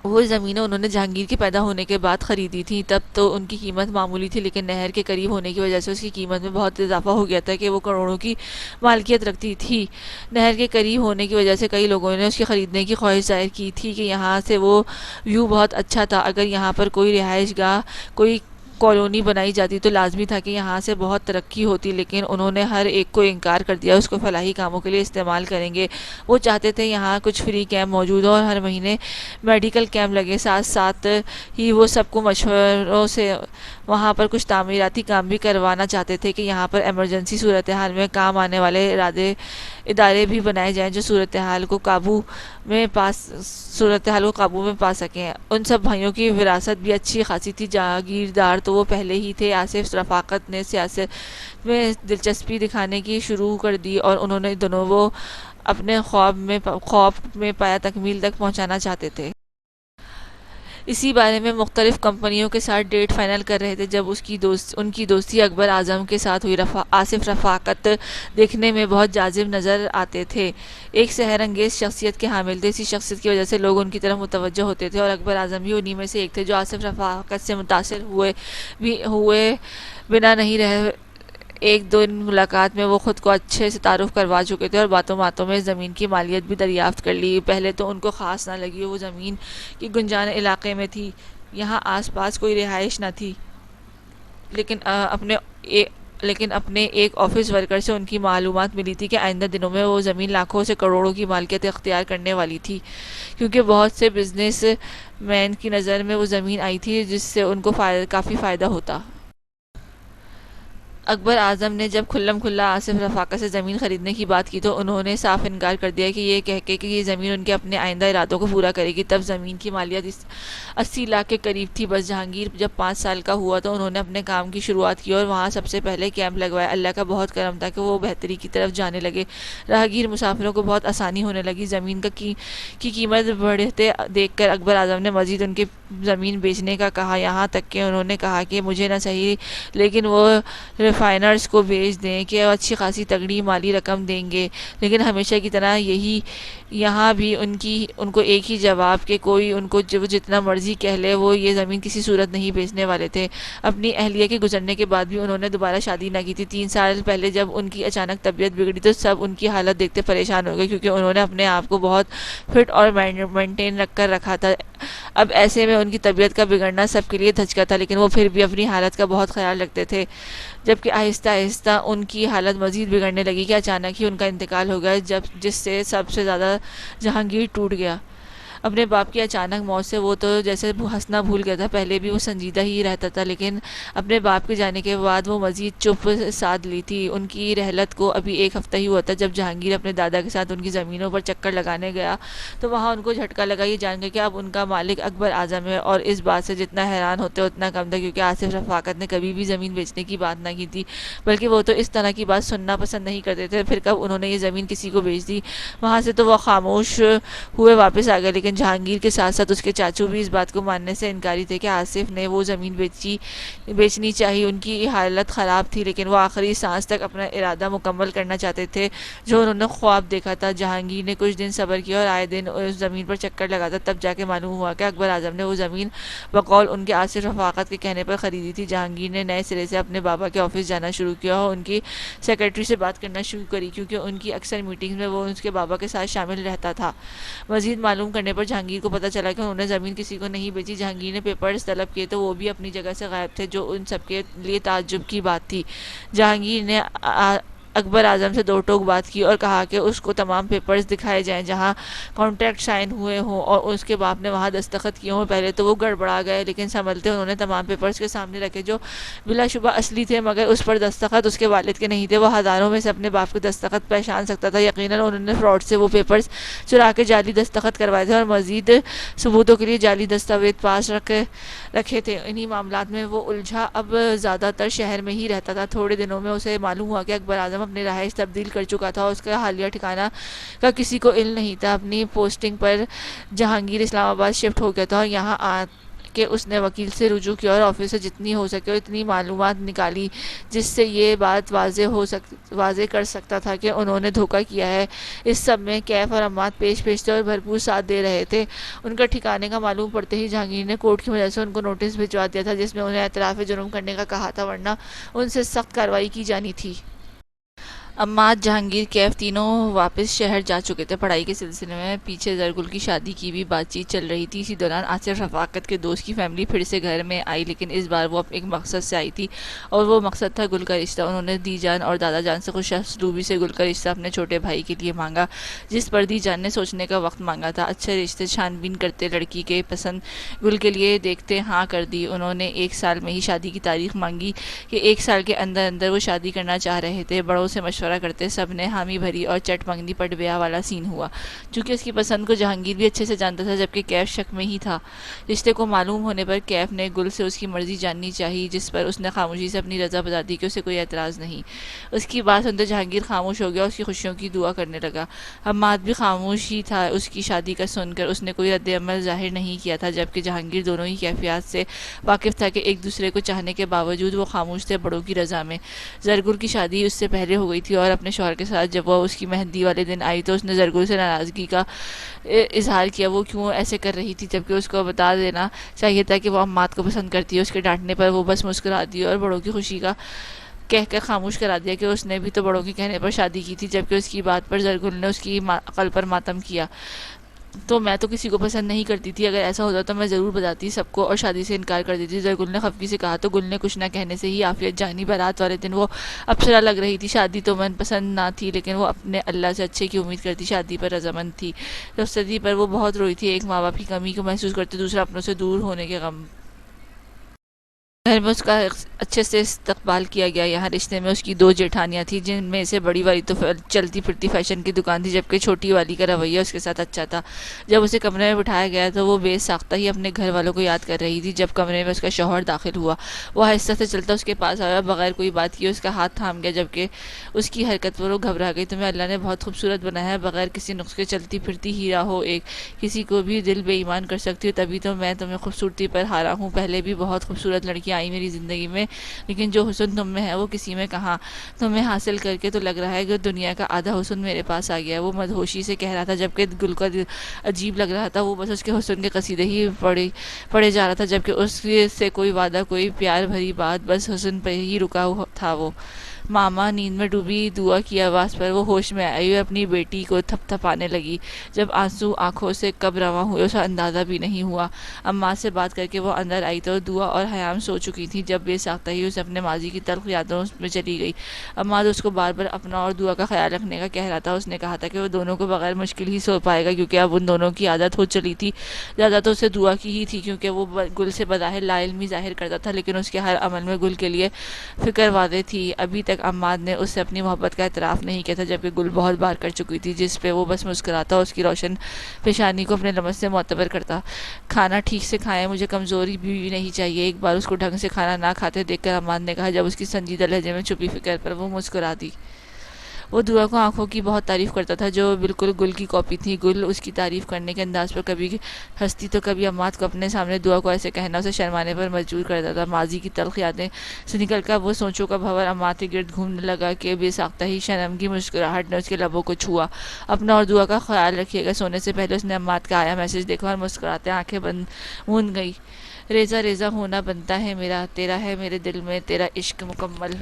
وہ زمینیں انہوں نے جہانگیر کے پیدا ہونے کے بعد خریدی تھی، تب تو ان کی قیمت معمولی تھی، لیکن نہر کے قریب ہونے کی وجہ سے اس کی قیمت میں بہت اضافہ ہو گیا تھا کہ وہ کروڑوں کی مالکیت رکھتی تھی۔ نہر کے قریب ہونے کی وجہ سے کئی لوگوں نے اس کے خریدنے کی خواہش ظاہر کی تھی کہ یہاں سے وہ ویو بہت اچھا تھا۔ اگر یہاں پر کوئی رہائش گاہ، کوئی کالونی بنائی جاتی تو لازمی تھا کہ یہاں سے بہت ترقی ہوتی، لیکن انہوں نے ہر ایک کو انکار کر دیا، اس کو فلاحی کاموں کے لیے استعمال کریں گے۔ وہ چاہتے تھے یہاں کچھ فری کیمپ موجود ہو اور ہر مہینے میڈیکل کیمپ لگے، ساتھ ساتھ ہی وہ سب کو مشوروں سے وہاں پر کچھ تعمیراتی کام بھی کروانا چاہتے تھے کہ یہاں پر ایمرجنسی صورتحال میں کام آنے والے ادارے بھی بنائے جائیں جو صورتحال کو قابو میں پا سکیں۔ ان سب بھائیوں کی وراثت بھی اچھی خاصی تھی، جاگیردار تو وہ پہلے ہی تھے۔ آصف رفاقت نے سیاست میں دلچسپی دکھانے کی شروع کر دی اور انہوں نے دونوں وہ اپنے خواب میں پایا تکمیل تک پہنچانا چاہتے تھے۔ اسی بارے میں مختلف کمپنیوں کے ساتھ ڈیٹ فائنل کر رہے تھے جب ان کی دوستی اکبر اعظم کے ساتھ ہوئی۔ آصف رفاقت دیکھنے میں بہت جاذب نظر آتے تھے، ایک سحر انگیز شخصیت کے حامل تھے، اسی شخصیت کی وجہ سے لوگ ان کی طرف متوجہ ہوتے تھے، اور اکبر اعظم بھی انہی میں سے ایک تھے جو آصف رفاقت سے متاثر ہوئے بنا نہیں رہ ایک دو ملاقات میں وہ خود کو اچھے سے تعارف کروا چکے تھے اور باتوں باتوں میں زمین کی مالیت بھی دریافت کر لی۔ پہلے تو ان کو خاص نہ لگی، وہ زمین کی گنجان علاقے میں تھی، یہاں آس پاس کوئی رہائش نہ تھی، لیکن اپنے ایک آفس ورکر سے ان کی معلومات ملی تھی کہ آئندہ دنوں میں وہ زمین لاکھوں سے کروڑوں کی مالکیت اختیار کرنے والی تھی، کیونکہ بہت سے بزنس مین کی نظر میں وہ زمین آئی تھی جس سے ان کو کافی فائدہ ہوتا۔ اکبر اعظم نے جب کھلم کھلا آصف رفاقت سے زمین خریدنے کی بات کی تو انہوں نے صاف انکار کر دیا کہ یہ کہہ کے کہ یہ زمین ان کے اپنے آئندہ ارادوں کو پورا کرے گی۔ تب زمین کی مالیت 80 لاکھ کے قریب تھی۔ بس جہانگیر جب 5 سال کا ہوا تو انہوں نے اپنے کام کی شروعات کی اور وہاں سب سے پہلے کیمپ لگوایا۔ اللہ کا بہت کرم تھا کہ وہ بہتری کی طرف جانے لگے، راہگیر مسافروں کو بہت آسانی ہونے لگی۔ زمین کی قیمت بڑھتے دیکھ کر اکبر اعظم نے مزید ان کی زمین بیچنے کا کہا، یہاں تک کہ انہوں نے کہا کہ مجھے نہ صحیح لیکن وہ ریفائنرز کو بیچ دیں کہ اچھی خاصی تگڑی مالی رقم دیں گے۔ لیکن ہمیشہ کی طرح یہاں بھی ان کو ایک ہی جواب کہ کوئی ان کو جتنا مرضی کہہ لے، وہ یہ زمین کسی صورت نہیں بیچنے والے تھے۔ اپنی اہلیہ کے گزرنے کے بعد بھی انہوں نے دوبارہ شادی نہ کی تھی۔ 3 سال پہلے جب ان کی اچانک طبیعت بگڑی تو سب ان کی حالت دیکھتے پریشان ہو گئے، کیونکہ انہوں نے اپنے آپ کو بہت فٹ اور مینٹین کر رکھا تھا۔ اب ایسے میں ان کی طبیعت کا بگڑنا سب کے لیے دھچکا تھا، لیکن وہ پھر بھی اپنی حالت کا بہت خیال رکھتے تھے۔ جبکہ آہستہ آہستہ ان کی حالت مزید بگڑنے لگی کہ اچانک ہی ان کا انتقال ہو گیا، جس سے سب سے زیادہ جہانگیر ٹوٹ گیا۔ اپنے باپ کی اچانک موت سے وہ تو جیسے ہنسنا بھول گیا تھا، پہلے بھی وہ سنجیدہ ہی رہتا تھا، لیکن اپنے باپ کے جانے کے بعد وہ مزید چپ سادھ لی تھی۔ ان کی رحلت کو ابھی 1 ہفتہ ہی ہوا تھا جب جہانگیر اپنے دادا کے ساتھ ان کی زمینوں پر چکر لگانے گیا تو وہاں ان کو جھٹکا لگا یہ جان کر کہ اب ان کا مالک اکبر اعظم ہے، اور اس بات سے جتنا حیران ہوتے اتنا کم تھا، کیونکہ آصف رفاقت نے کبھی بھی زمین بیچنے کی بات نہ کی تھی، بلکہ وہ تو اس طرح کی بات سننا پسند نہیں کرتے تھے۔ پھر کب انہوں نے یہ زمین کسی کو بیچ دی، وہاں سے تو وہ خاموش ہوئے واپس آ گئے، لیکن جہانگیر کے ساتھ ساتھ اس کے چاچو بھی اس بات کو ماننے سے انکاری تھے کہ آصف نے وہ زمین بیچنی چاہیے۔ ان کی حالت خراب تھی، لیکن وہ آخری سانس تک اپنا ارادہ مکمل کرنا چاہتے تھے جو انہوں نے خواب دیکھا تھا۔ جہانگیر نے کچھ دن صبر کیا اور آئے دن اس زمین پر چکر لگاتا، تب جا کے معلوم ہوا کہ اکبر اعظم نے وہ زمین بقول ان کے آصف رفاقت کے کہنے پر خریدی تھی۔ جہانگیر نے نئے سرے سے اپنے بابا کے آفس جانا شروع کیا اور ان کی سیکرٹری سے بات کرنا شروع کری، کیونکہ ان کی اکثر میٹنگز میں وہ اس کے بابا کے ساتھ شامل رہتا تھا۔ مزید معلوم کرنے پر جہانگیر کو پتہ چلا کہ انہوں نے زمین کسی کو نہیں بیچی۔ جہانگیر نے پیپرز طلب کیے تو وہ بھی اپنی جگہ سے غائب تھے، جو ان سب کے لیے تعجب کی بات تھی۔ جہانگیر نے اکبر اعظم سے 2 ٹوک بات کی اور کہا کہ اس کو تمام پیپرز دکھائے جائیں جہاں کانٹریکٹ سائن ہوئے ہوں اور اس کے باپ نے وہاں دستخط کیے ہوں۔ پہلے تو وہ گڑبڑا گئے، لیکن سنبھلتے انہوں نے تمام پیپرز کے سامنے رکھے جو بلا شبہ اصلی تھے، مگر اس پر دستخط اس کے والد کے نہیں تھے۔ وہ ہزاروں میں سے اپنے باپ کے دستخط پہچان سکتا تھا۔ یقیناً انہوں نے فراڈ سے وہ پیپرز چرا کے جعلی دستخط کروائے تھے اور مزید ثبوتوں کے لیے جعلی دستاویز پاس رکھے تھے۔ انہی معاملات میں وہ الجھا اب زیادہ تر شہر میں ہی رہتا تھا۔ تھوڑے دنوں میں اسے معلوم ہوا کہ اکبر اعظم اپنی رہائش تبدیل کر چکا تھا اور اس کا حالیہ ٹھکانہ کا کسی کو علم نہیں تھا۔ اپنی پوسٹنگ پر جہانگیر اسلام آباد شفٹ ہو گیا تھا اور یہاں کہ اس نے وکیل سے رجوع کیا اور آفس سے جتنی ہو سکے اتنی معلومات نکالی جس سے یہ بات واضح کر سکتا تھا کہ انہوں نے دھوکہ کیا ہے۔ اس سب میں کیف اور عماد پیش تھے اور بھرپور ساتھ دے رہے تھے۔ ان کا ٹھکانے کا معلوم پڑتے ہی جہانگیر نے کورٹ کی وجہ سے ان کو نوٹس بھجوا دیا تھا، جس میں انہیں اعتراف جرم کرنے کا کہا تھا، ورنہ ان سے سخت کارروائی کی جانی تھی۔ عماد، جہانگیر، کیف تینوں واپس شہر جا چکے تھے۔ پڑھائی کے سلسلے میں پیچھے زرگل کی شادی کی بھی بات چیت چل رہی تھی۔ اسی دوران آصف رفاقت کے دوست کی فیملی پھر سے گھر میں آئی، لیکن اس بار وہ ایک مقصد سے آئی تھی اور وہ مقصد تھا گل کا رشتہ۔ انہوں نے دی جان اور دادا جان سے خوش اسلوبی سے گل کا رشتہ اپنے چھوٹے بھائی کے لیے مانگا، جس پر دی جان نے سوچنے کا وقت مانگا تھا۔ اچھے رشتے چھان بین کرتے، لڑکی کے پسند گل کے لیے دیکھتے ہاں کر دی۔ انہوں نے 1 سال میں ہی شادی کی تاریخ مانگی کہ 1 سال کے اندر اندر وہ شادی کرنا چاہ رہے تھے۔ بڑوں سے مشورہ کرتے سب نے حامی بھری اور چٹ منگنی پٹ بیاہ والا سین ہوا۔ چونکہ اس کی پسند کو جہانگیر بھی اچھے سے جانتا تھا، جبکہ کیف شک میں ہی تھا۔ رشتے کو معلوم ہونے پر کیف نے گل سے اس کی مرضی جاننی چاہی، جس پر اس نے خاموشی سے اپنی رضا بتا دی کہ اسے کوئی اعتراض نہیں۔ اس کی بات سنتے جہانگیر خاموش ہو گیا اور اس کی خوشیوں کی دعا کرنے لگا۔ عماد بھی خاموش ہی تھا۔ اس کی شادی کا سن کر اس نے کوئی رد عمل ظاہر نہیں کیا تھا، جبکہ جہانگیر دونوں ہی کیفیات سے واقف تھا کہ ایک دوسرے کو چاہنے کے باوجود وہ خاموش تھے بڑوں کی رضا میں۔ زرگل کی شادی اس سے پہلے ہو گئی تھی اور اپنے شوہر کے ساتھ جب وہ اس کی مہندی والے دن آئی تو اس نے زرگل سے ناراضگی کا اظہار کیا۔ وہ کیوں ایسے کر رہی تھی، جبکہ اس کو بتا دینا چاہیے تھا کہ وہ عماد کو پسند کرتی ہے۔ اس کے ڈانٹنے پر وہ بس مسکرا دی اور بڑوں کی خوشی کا کہہ کر خاموش کرا دیا کہ اس نے بھی تو بڑوں کے کہنے پر شادی کی تھی، جبکہ اس کی بات پر زرگل نے اس کی عقل پر ماتم کیا۔ تو میں تو کسی کو پسند نہیں کرتی تھی، اگر ایسا ہوتا تو میں ضرور بتاتی سب کو اور شادی سے انکار کر دیتی، زرگل نے خفگی سے کہا۔ تو گل نے کچھ نہ کہنے سے ہی عافیت جانی۔ بارات والے دن وہ اپسرا لگ رہی تھی، شادی تو من پسند نہ تھی، لیکن وہ اپنے اللہ سے اچھے کی امید کرتی، شادی پر رضامند تھی۔ رخصتی پر وہ بہت روئی تھی، ایک ماں باپ کی کمی کو محسوس کرتے، دوسرا اپنوں سے دور ہونے کے غم۔ گھر میں اس کا اچھے سے استقبال کیا گیا۔ یہاں رشتے میں اس کی 2 جیٹھانیاں تھیں، جن میں سے بڑی والی تو چلتی پھرتی فیشن کی دکان تھی، جبکہ چھوٹی والی کا رویہ اس کے ساتھ اچھا تھا۔ جب اسے کمرے میں بٹھایا گیا تو وہ بے ساختہ ہی اپنے گھر والوں کو یاد کر رہی تھی۔ جب کمرے میں اس کا شوہر داخل ہوا، وہ آہستہ سے چلتا اس کے پاس آیا، بغیر کوئی بات کیے اس کا ہاتھ تھام گیا، جبکہ اس کی حرکت پر وہ گھبرا گئی۔ تمہیں اللہ نے بہت خوبصورت بنایا ہے، بغیر کسی نقص کے چلتی پھرتی ہیرا ہو، ایک کسی کو بھی دل بے ایمان کر سکتی ہو، تبھی تو میں تمہیں خوبصورتی پر ہارا ہوں۔ پہلے بھی بہت خوبصورت لڑکیاں آئی میری زندگی میں، لیکن جو حسن تم میں ہے وہ کسی میں کہاں۔ تمہیں حاصل کر کے تو لگ رہا ہے کہ دنیا کا آدھا حسن میرے پاس آ گیا ہے، وہ مدہوشی سے کہہ رہا تھا، جبکہ گل کا عجیب لگ رہا تھا۔ وہ بس اس کے حسن کے قصیدے ہی پڑھے جا رہا تھا، جبکہ اس سے کوئی وعدہ، کوئی پیار بھری بات، بس حسن پہ ہی رکا تھا وہ۔ ماما نیند میں ڈوبی دعا کی آواز پر وہ ہوش میں آئی اور اپنی بیٹی کو تھپ تھپانے لگی۔ جب آنسو آنکھوں سے کب رواں ہوئے اسے اندازہ بھی نہیں ہوا۔ اماں سے بات کر کے وہ اندر آئی تو دعا اور حیام سو چکی تھی، جب بے ساختہ ہی اسے اپنے ماضی کی تلخ یادوں میں چلی گئی۔ اماں تو اس کو بار بار اپنا اور دعا کا خیال رکھنے کا کہہ رہا تھا۔ اس نے کہا تھا کہ وہ دونوں کو بغیر مشکل ہی سو پائے گا، کیونکہ اب ان دونوں کی عادت ہو چلی تھی۔ زیادہ تو اسے دعا کی ہی تھی، کیونکہ وہ گل سے بظاہر لا علمی ظاہر کرتا تھا، لیکن اس کے ہر عمل میں گل کے لیے فکر واضح تھی۔ ابھی تک اماد نے اس سے اپنی محبت کا اعتراف نہیں کیا تھا، جبکہ گل بہت بار کر چکی تھی، جس پہ وہ بس مسکراتا، اس کی روشن پیشانی کو اپنے لمس سے معتبر کرتا۔ کھانا ٹھیک سے کھائیں، مجھے کمزوری بھی نہیں چاہیے۔ ایک بار اس کو ڈھنگ سے کھانا نہ کھاتے دیکھ کر اماد نے کہا، جب اس کی سنجیدہ لہجے میں چھپی فکر پر وہ مسکرا دی۔ وہ دعا کو آنکھوں کی بہت تعریف کرتا تھا، جو بالکل گل کی کاپی تھی۔ گل اس کی تعریف کرنے کے انداز پر کبھی ہنستی تو کبھی اماد کو اپنے سامنے دعا کو ایسے کہنا اسے شرمانے پر مجبور کر دیتا تھا۔ ماضی کی تلخ یادیں سے نکل کر وہ سوچوں کا بھنور اماد کے گرد گھومنے لگا کہ بے ساختہ ہی شرمگی مسکراہٹ نے اس کے لبوں کو چھوا۔ اپنا اور دعا کا خیال رکھیے گا۔ سونے سے پہلے اس نے اماد کا آیا میسج دیکھا اور مسکراتے آنکھیں موند گئی۔ ریزہ ریزہ ہونا بنتا ہے میرا، تیرا ہے میرے دل میں تیرا عشق مکمل۔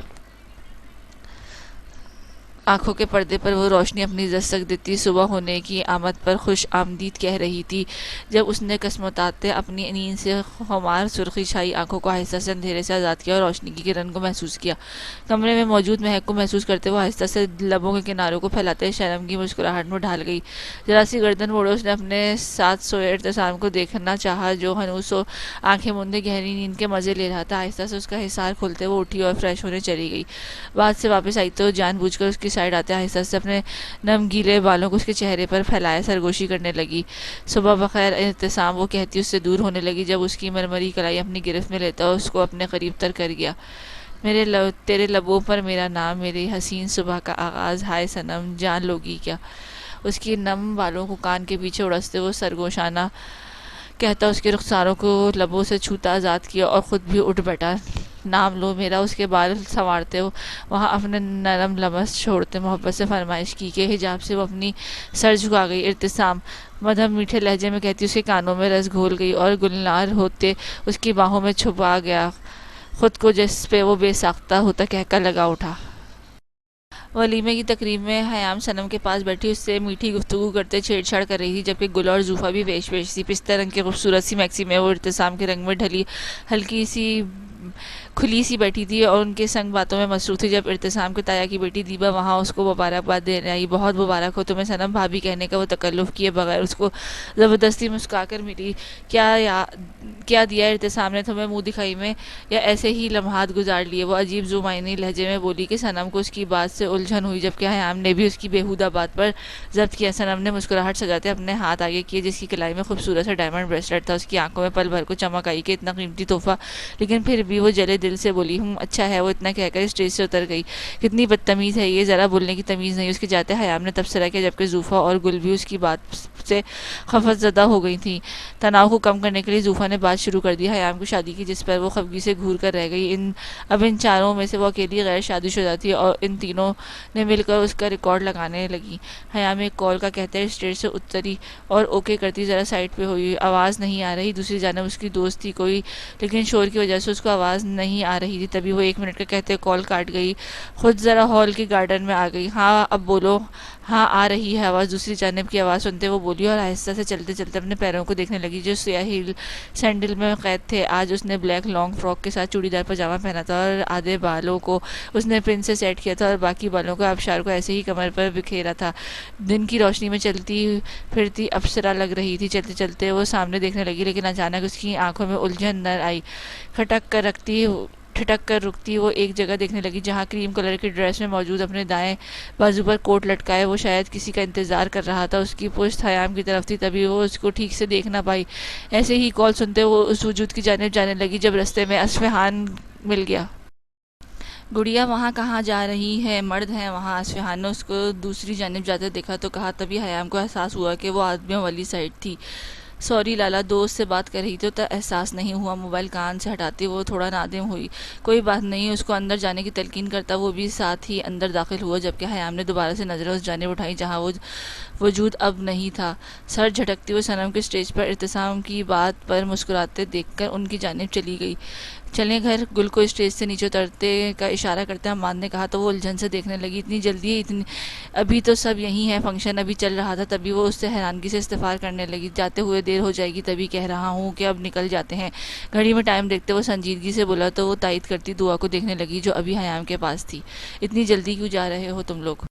آنکھوں کے پردے پر وہ روشنی اپنی دستک دیتی صبح ہونے کی آمد پر خوش آمدید کہہ رہی تھی۔ جب اس نے کسمتاتے اپنی نیند سے خمار سرخی چھائی آنکھوں کو آہستہ سے اندھیرے سے آزاد کیا اور روشنی کی کرن کو محسوس کیا۔ کمرے میں موجود مہک کو محسوس کرتے وہ آہستہ سے لبوں کے کناروں کو پھیلاتے شرم کی مسکراہٹ میں ڈھال گئی۔ ذرا سی گردن موڑے اس نے اپنے ساتھ سوئے ارتسام کو دیکھنا چاہا، جو ہنوز سو آنکھیں موندے گہری نیند کے مزے لے رہا تھا۔ آہستہ سے اس کا حصار کھولتے وہ اٹھی اور فریش ہونے چلی گئی۔ بعد سے واپس آئی تو جان بوجھ کر اس کی سائڈ آتے آہستہ سے اپنے نم گیلے بالوں کو اس کے چہرے پر پھیلائے سرگوشی کرنے لگی۔ صبح بخیر ارتسام، وہ کہتی اس سے دور ہونے لگی، جب اس کی مرمری کلائی اپنی گرفت میں لیتا اس کو اپنے قریب تر کر گیا۔ تیرے لبوں پر میرا نام، میری حسین صبح کا آغاز، ہائے صنم جان لوگی کیا۔ اس کی نم بالوں کو کان کے پیچھے اڑستے وہ سرگوشانہ کہتا اس کے رخساروں کو لبوں سے چھوتا آزاد کیا اور خود بھی اٹھ بیٹھا۔ نام لو میرا، اس کے بال سنوارتے وہاں اپنے نرم لمس چھوڑتے محبت سے فرمائش کی کہ حجاب سے وہ اپنی سر جھکا گئی۔ ارتسام مدھم میٹھے لہجے میں کہتی اس کے کانوں میں رس گھول گئی اور گلنار ہوتے اس کی باہوں میں چھپا گیا خود کو، جس پہ وہ بے ساختہ ہوتا کہہ کر لگا اٹھا۔ ولیمے کی تقریب میں حیام صنم کے پاس بیٹھی اس سے میٹھی گفتگو کرتے چھیڑ چھاڑ کر رہی تھی، جبکہ گل اور زوفا بھی پیش سی پستہ رنگ کی خوبصورت سی میکسی میں وہ ارتسام کے رنگ میں ڈھلی ہلکی سی کھلی سی بیٹھی تھی اور ان کے سنگ باتوں میں مصروف تھی۔ جب ارتسام کے تایا کی بیٹی دیبا وہاں اس کو مبارکباد دینے آئی، بہت مبارک ہو تمہیں صنم بھابی کہنے کا وہ تکلف کیے بغیر اس کو زبردستی مسکرا کر ملی۔ کیا دیا ارتسام نے تمہیں منہ دکھائی میں، یا ایسے ہی لمحات گزار لیے؟ وہ عجیب زمائنی لہجے میں بولی کہ صنم کو اس کی بات سے الجھن ہوئی، جبکہ حیام نے بھی اس کی بیہودہ بات پر ضبط کیا۔ صنم نے مسکراہٹ سجاتے اپنے ہاتھ آگے کیے، جس کی کلائی میں خوبصورت سا ڈائمنڈ بریسلٹ تھا۔ اس کی آنکھوں میں پل بھر کو چمک آئی کہ اتنا قیمتی تحفہ، لیکن پھر بھی وہ جلے دل سے بولی اچھا ہے۔ وہ اتنا کہہ کر اسٹیج سے اتر گئی۔ کتنی بدتمیز ہے یہ، ذرا بولنے کی تمیز نہیں۔ اس کے جاتے حیام نے تبصرہ کیا، جبکہ زوفا اور گل بھی اس کی بات سے خفت زدہ ہو گئی تھیں۔ تناؤ کو کم کرنے کے لیے زوفا نے بات شروع کر دی حیام کی شادی کی، جس پر وہ خفگی سے گھور کر رہ گئی۔ اب ان چاروں میں سے وہ اکیلی غیر شادی شدہ تھی اور ان تینوں نے مل کر اس کا ریکارڈ لگانے لگی۔ حیام ایک کال کا کہتے اسٹیج سے اتری اور اوکے کرتی ذرا سائڈ پہ ہوئی۔ آواز نہیں آ رہی۔ دوسری جانب اس کی دوست تھی کوئی، لیکن شور کی وجہ سے اس کو آواز نہیں نہیں آ رہی تھی، تبھی وہ 1 منٹ کا کہتے کال کاٹ گئی، خود ذرا ہال کے گارڈن میں آ گئی۔ ہاں اب بولو۔ ہاں آ رہی ہے آواز۔ دوسری جانب کی آواز سنتے وہ بولی اور آہستہ سے چلتے چلتے اپنے پیروں کو دیکھنے لگی جو سیاہ ہیل سینڈل میں قید تھے۔ آج اس نے بلیک لانگ فراک کے ساتھ چوڑی دار پاجامہ پہنا تھا اور آدھے بالوں کو اس نے پن سے سیٹ کیا تھا اور باقی بالوں کو آبشار کو ایسے ہی کمر پر بکھیرا تھا۔ دن کی روشنی میں چلتی پھرتی اپسرا لگ رہی تھی۔ چلتے چلتے وہ سامنے دیکھنے لگی، لیکن اچانک اس کی آنکھوں میں الجھن نظر آئی۔ ٹھٹک کر رکتی وہ ایک جگہ دیکھنے لگی جہاں کریم کلر کی ڈریس میں موجود اپنے دائیں بازو پر کوٹ لٹکائے وہ شاید کسی کا انتظار کر رہا تھا۔ اس کی پشت حیام کی طرف تھی، تبھی وہ اس کو ٹھیک سے دیکھ نہ پائی۔ ایسے ہی کال سنتے وہ اس وجود کی جانب جانے لگی جب رستے میں اصفہان مل گیا۔ گڑیا وہاں کہاں جا رہی ہے؟ مرد ہیں وہاں۔ اصفہان نے اس کو دوسری جانب جاتے دیکھا تو کہا، تبھی حیام کو احساس ہوا کہ وہ آدمیوں والی سائڈ تھی۔ سوری لالا، دوست سے بات کر رہی تھی تو احساس نہیں ہوا۔ موبائل کان سے ہٹاتے وہ تھوڑا نادم ہوئی۔ کوئی بات نہیں، اس کو اندر جانے کی تلقین کرتا وہ بھی ساتھ ہی اندر داخل ہوا، جبکہ حیام نے دوبارہ سے نظریں اس جانب اٹھائیں جہاں وہ وجود اب نہیں تھا۔ سر جھٹکتی وہ صنم کے اسٹیج پر ارتسام کی بات پر مسکراتے دیکھ کر ان کی جانب چلی گئی۔ چلیں گھر۔ گل کو اسٹیج سے نیچے اترتے کا اشارہ کرتے حماد نے کہا تو وہ الجھن سے دیکھنے لگی۔ اتنی جلدی ہے؟ ابھی تو سب یہیں ہیں، فنکشن ابھی چل رہا تھا۔ تبھی وہ اس سے حیرانگی سے استفسار کرنے لگی۔ جاتے ہوئے دیر ہو جائے گی، تبھی کہہ رہا ہوں کہ اب نکل جاتے ہیں۔ گھڑی میں ٹائم دیکھتے وہ سنجیدگی سے بولا تو وہ تائید کرتی دعا کو دیکھنے لگی جو ابھی حیام کے پاس تھی۔ اتنی جلدی کیوں جا رہے ہو تم لوگ؟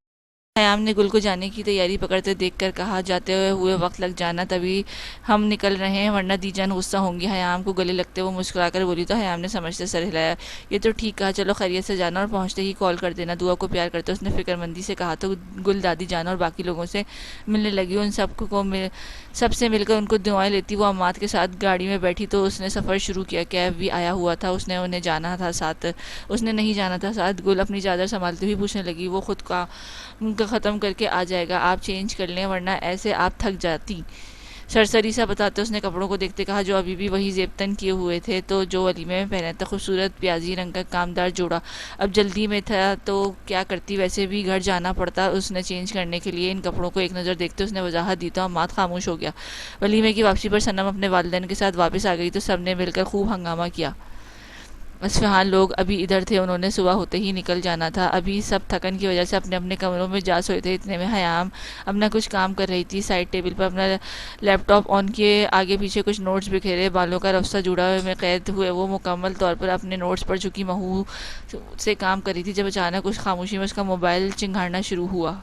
حیام نے گل کو جانے کی تیاری پکڑتے دیکھ کر کہا، جاتے ہوئے وقت لگ جانا، تبھی ہم نکل رہے ہیں ورنہ دی جان غصہ ہوں گی۔ حیام کو گلے لگتے وہ مسکرا کر بولی تو حیام نے سمجھتے سر ہلایا۔ یہ تو ٹھیک کہا، چلو خیریت سے جانا اور پہنچتے ہی کال کر دینا۔ دعا کو پیار کرتے اس نے فکر مندی سے کہا تو گل دادی جان اور باقی لوگوں سے ملنے لگی۔ ان سب سے مل کر ان کو دعائیں لیتی وہ عماد کے ساتھ گاڑی میں بیٹھی تو اس نے سفر شروع کیا۔ کیب بھی آیا ہوا تھا، اس نے نہیں جانا تھا ساتھ۔ گل اپنی چادر سنبھالتے ہوئی پوچھنے لگی، وہ خود کا ختم کر کے آ جائے گا، آپ چینج کر لیں ورنہ ایسے آپ تھک جاتی۔ سرسری سا بتاتے اس نے کپڑوں کو دیکھتے کہا جو ابھی بھی وہی زیب تن کیے ہوئے تھے تو جو ولیمے میں پہنے تھے، خوبصورت پیازی رنگ کا کامدار جوڑا۔ اب جلدی میں تھا تو کیا کرتی، ویسے بھی گھر جانا پڑتا اس نے چینج کرنے کے لیے۔ ان کپڑوں کو ایک نظر دیکھتے اس نے وضاحت دی تو عماد خاموش ہو گیا۔ ولیمے کی واپسی پر صنم اپنے والدین کے ساتھ واپس آ گئی تو سب نے مل کر خوب ہنگامہ کیا۔ اصفہان لوگ ابھی ادھر تھے، انہوں نے صبح ہوتے ہی نکل جانا تھا۔ ابھی سب تھکن کی وجہ سے اپنے اپنے کمروں میں جا سوئے تھے۔ اتنے میں حیام اپنا کچھ کام کر رہی تھی، سائڈ ٹیبل پر اپنا لیپ ٹاپ آن کیے آگے پیچھے کچھ نوٹس بکھیرے، بالوں کا رفسہ جوڑا میں قید ہوئے وہ مکمل طور پر اپنے نوٹس پر جھکی منہ سے کام کر رہی تھی جب اچانک اس خاموشی میں اس کا موبائل چنگھاڑنا شروع ہوا۔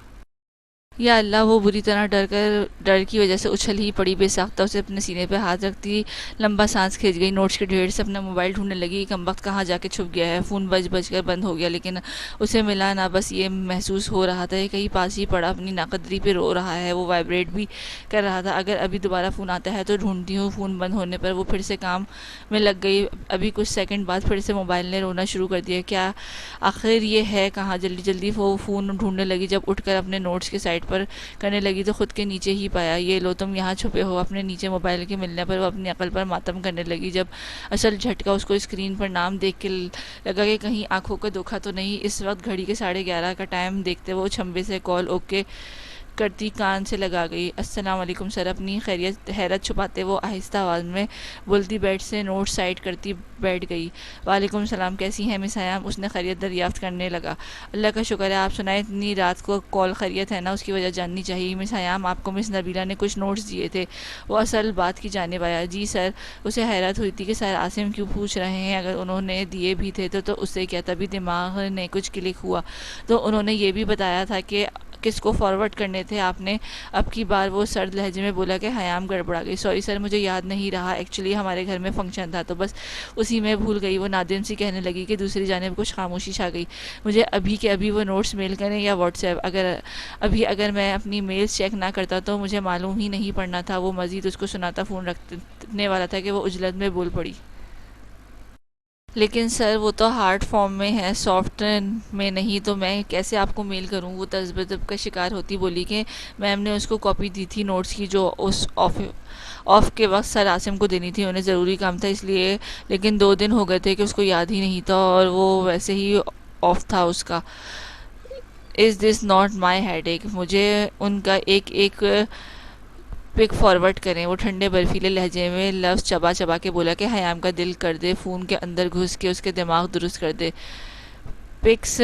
یا اللہ! وہ بری طرح ڈر کی وجہ سے اچھل ہی پڑی، بے ساختہ اسے اپنے سینے پہ ہاتھ رکھتی لمبا سانس کھینچ گئی، نوٹس کے ڈھیر سے اپنا موبائل ڈھونڈنے لگی۔ کمبخت کہاں جا کے چھپ گیا ہے؟ فون بج کر بند ہو گیا لیکن اسے ملا نہ، بس یہ محسوس ہو رہا تھا کہ کہیں پاس ہی پڑا اپنی ناقدری پہ رو رہا ہے۔ وہ وائبریٹ بھی کر رہا تھا۔ اگر ابھی دوبارہ فون آتا ہے تو ڈھونڈتی ہوں۔ فون بند ہونے پر وہ پھر سے کام میں لگ گئی۔ ابھی کچھ سیکنڈ بعد پھر سے موبائل نے رونا شروع کر دیا۔ کیا آخر یہ ہے کہاں؟ جلدی وہ فون ڈھونڈنے لگی۔ جب اٹھ کر اپنے نوٹس کے سائڈ پر کرنے لگی تو خود کے نیچے ہی پایا۔ یہ لو تم یہاں چھپے ہو۔ اپنے نیچے موبائل کے ملنے پر وہ اپنی عقل پر ماتم کرنے لگی جب اصل جھٹکا اس کو اسکرین پر نام دیکھ کے لگا کہ کہیں آنکھوں کا دھوکا تو نہیں۔ اس وقت گھڑی کے 11:30 کا ٹائم دیکھتے وہ چھمبے سے کال اوکے کرتی کان سے لگا گئی۔ السلام علیکم سر۔ اپنی حیرت چھپاتے وہ آہستہ آواز میں بولتی بیڈ سے نوٹ سائڈ کرتی بیٹھ گئی۔ وعلیکم السلام، کیسی ہیں مس حیام؟ اس نے خیریت دریافت کرنے لگا۔ اللہ کا شکر ہے، آپ سنائیں، اتنی رات کو کال؟ خیریت ہے نا؟ اس کی وجہ جاننی چاہیے۔ مس حیام، آپ کو مس نبیلہ نے کچھ نوٹس دیے تھے۔ وہ اصل بات کی جانب آیا۔ جی سر۔ اسے حیرت ہوئی تھی کہ سر عاصم کیوں پوچھ رہے ہیں، اگر انہوں نے دیے بھی تھے تو اس سے کیا؟ تبھی دماغ نے کچھ کلک ہوا تو انہوں نے یہ بھی بتایا تھا کہ کس کو فارورڈ کرنے تھے آپ نے؟ اب کی بار وہ سرد لہجے میں بولا کہ حیام گڑبڑا گئی۔ سوری سر، مجھے یاد نہیں رہا، ایکچولی ہمارے گھر میں فنکشن تھا تو بس اسی میں بھول گئی۔ وہ نادم سی کہنے لگی کہ دوسری جانب کچھ خاموشی چھا گئی۔ مجھے ابھی کے ابھی وہ نوٹس میل کریں یا واٹس ایپ؟ اگر میں اپنی میلز چیک نہ کرتا تو مجھے معلوم ہی نہیں پڑنا تھا۔ وہ مزید اس کو سناتا فون رکھنے والا تھا کہ وہ عجلت میں بول پڑی۔ لیکن سر وہ تو ہارڈ فارم میں ہے، سافٹ میں نہیں، تو میں کیسے آپ کو میل کروں؟ وہ تذبذب کا شکار ہوتی بولی کہ میم نے اس کو کاپی دی تھی نوٹس کی جو اس آف کے وقت سر عاصم کو دینی تھی، انہیں ضروری کام تھا اس لیے، لیکن 2 دن ہو گئے تھے کہ اس کو یاد ہی نہیں تھا اور وہ ویسے ہی آف تھا اس کا۔ از دس ناٹ مائی ہیڈ ایک؟ مجھے ان کا ایک پک فارورڈ کریں۔ وہ ٹھنڈے برفیلے لہجے میں لفظ چبا چبا کے بولا کہ حیام کا دل کر دے، فون کے اندر گھس کے اس کے دماغ درست کر دے۔ پکس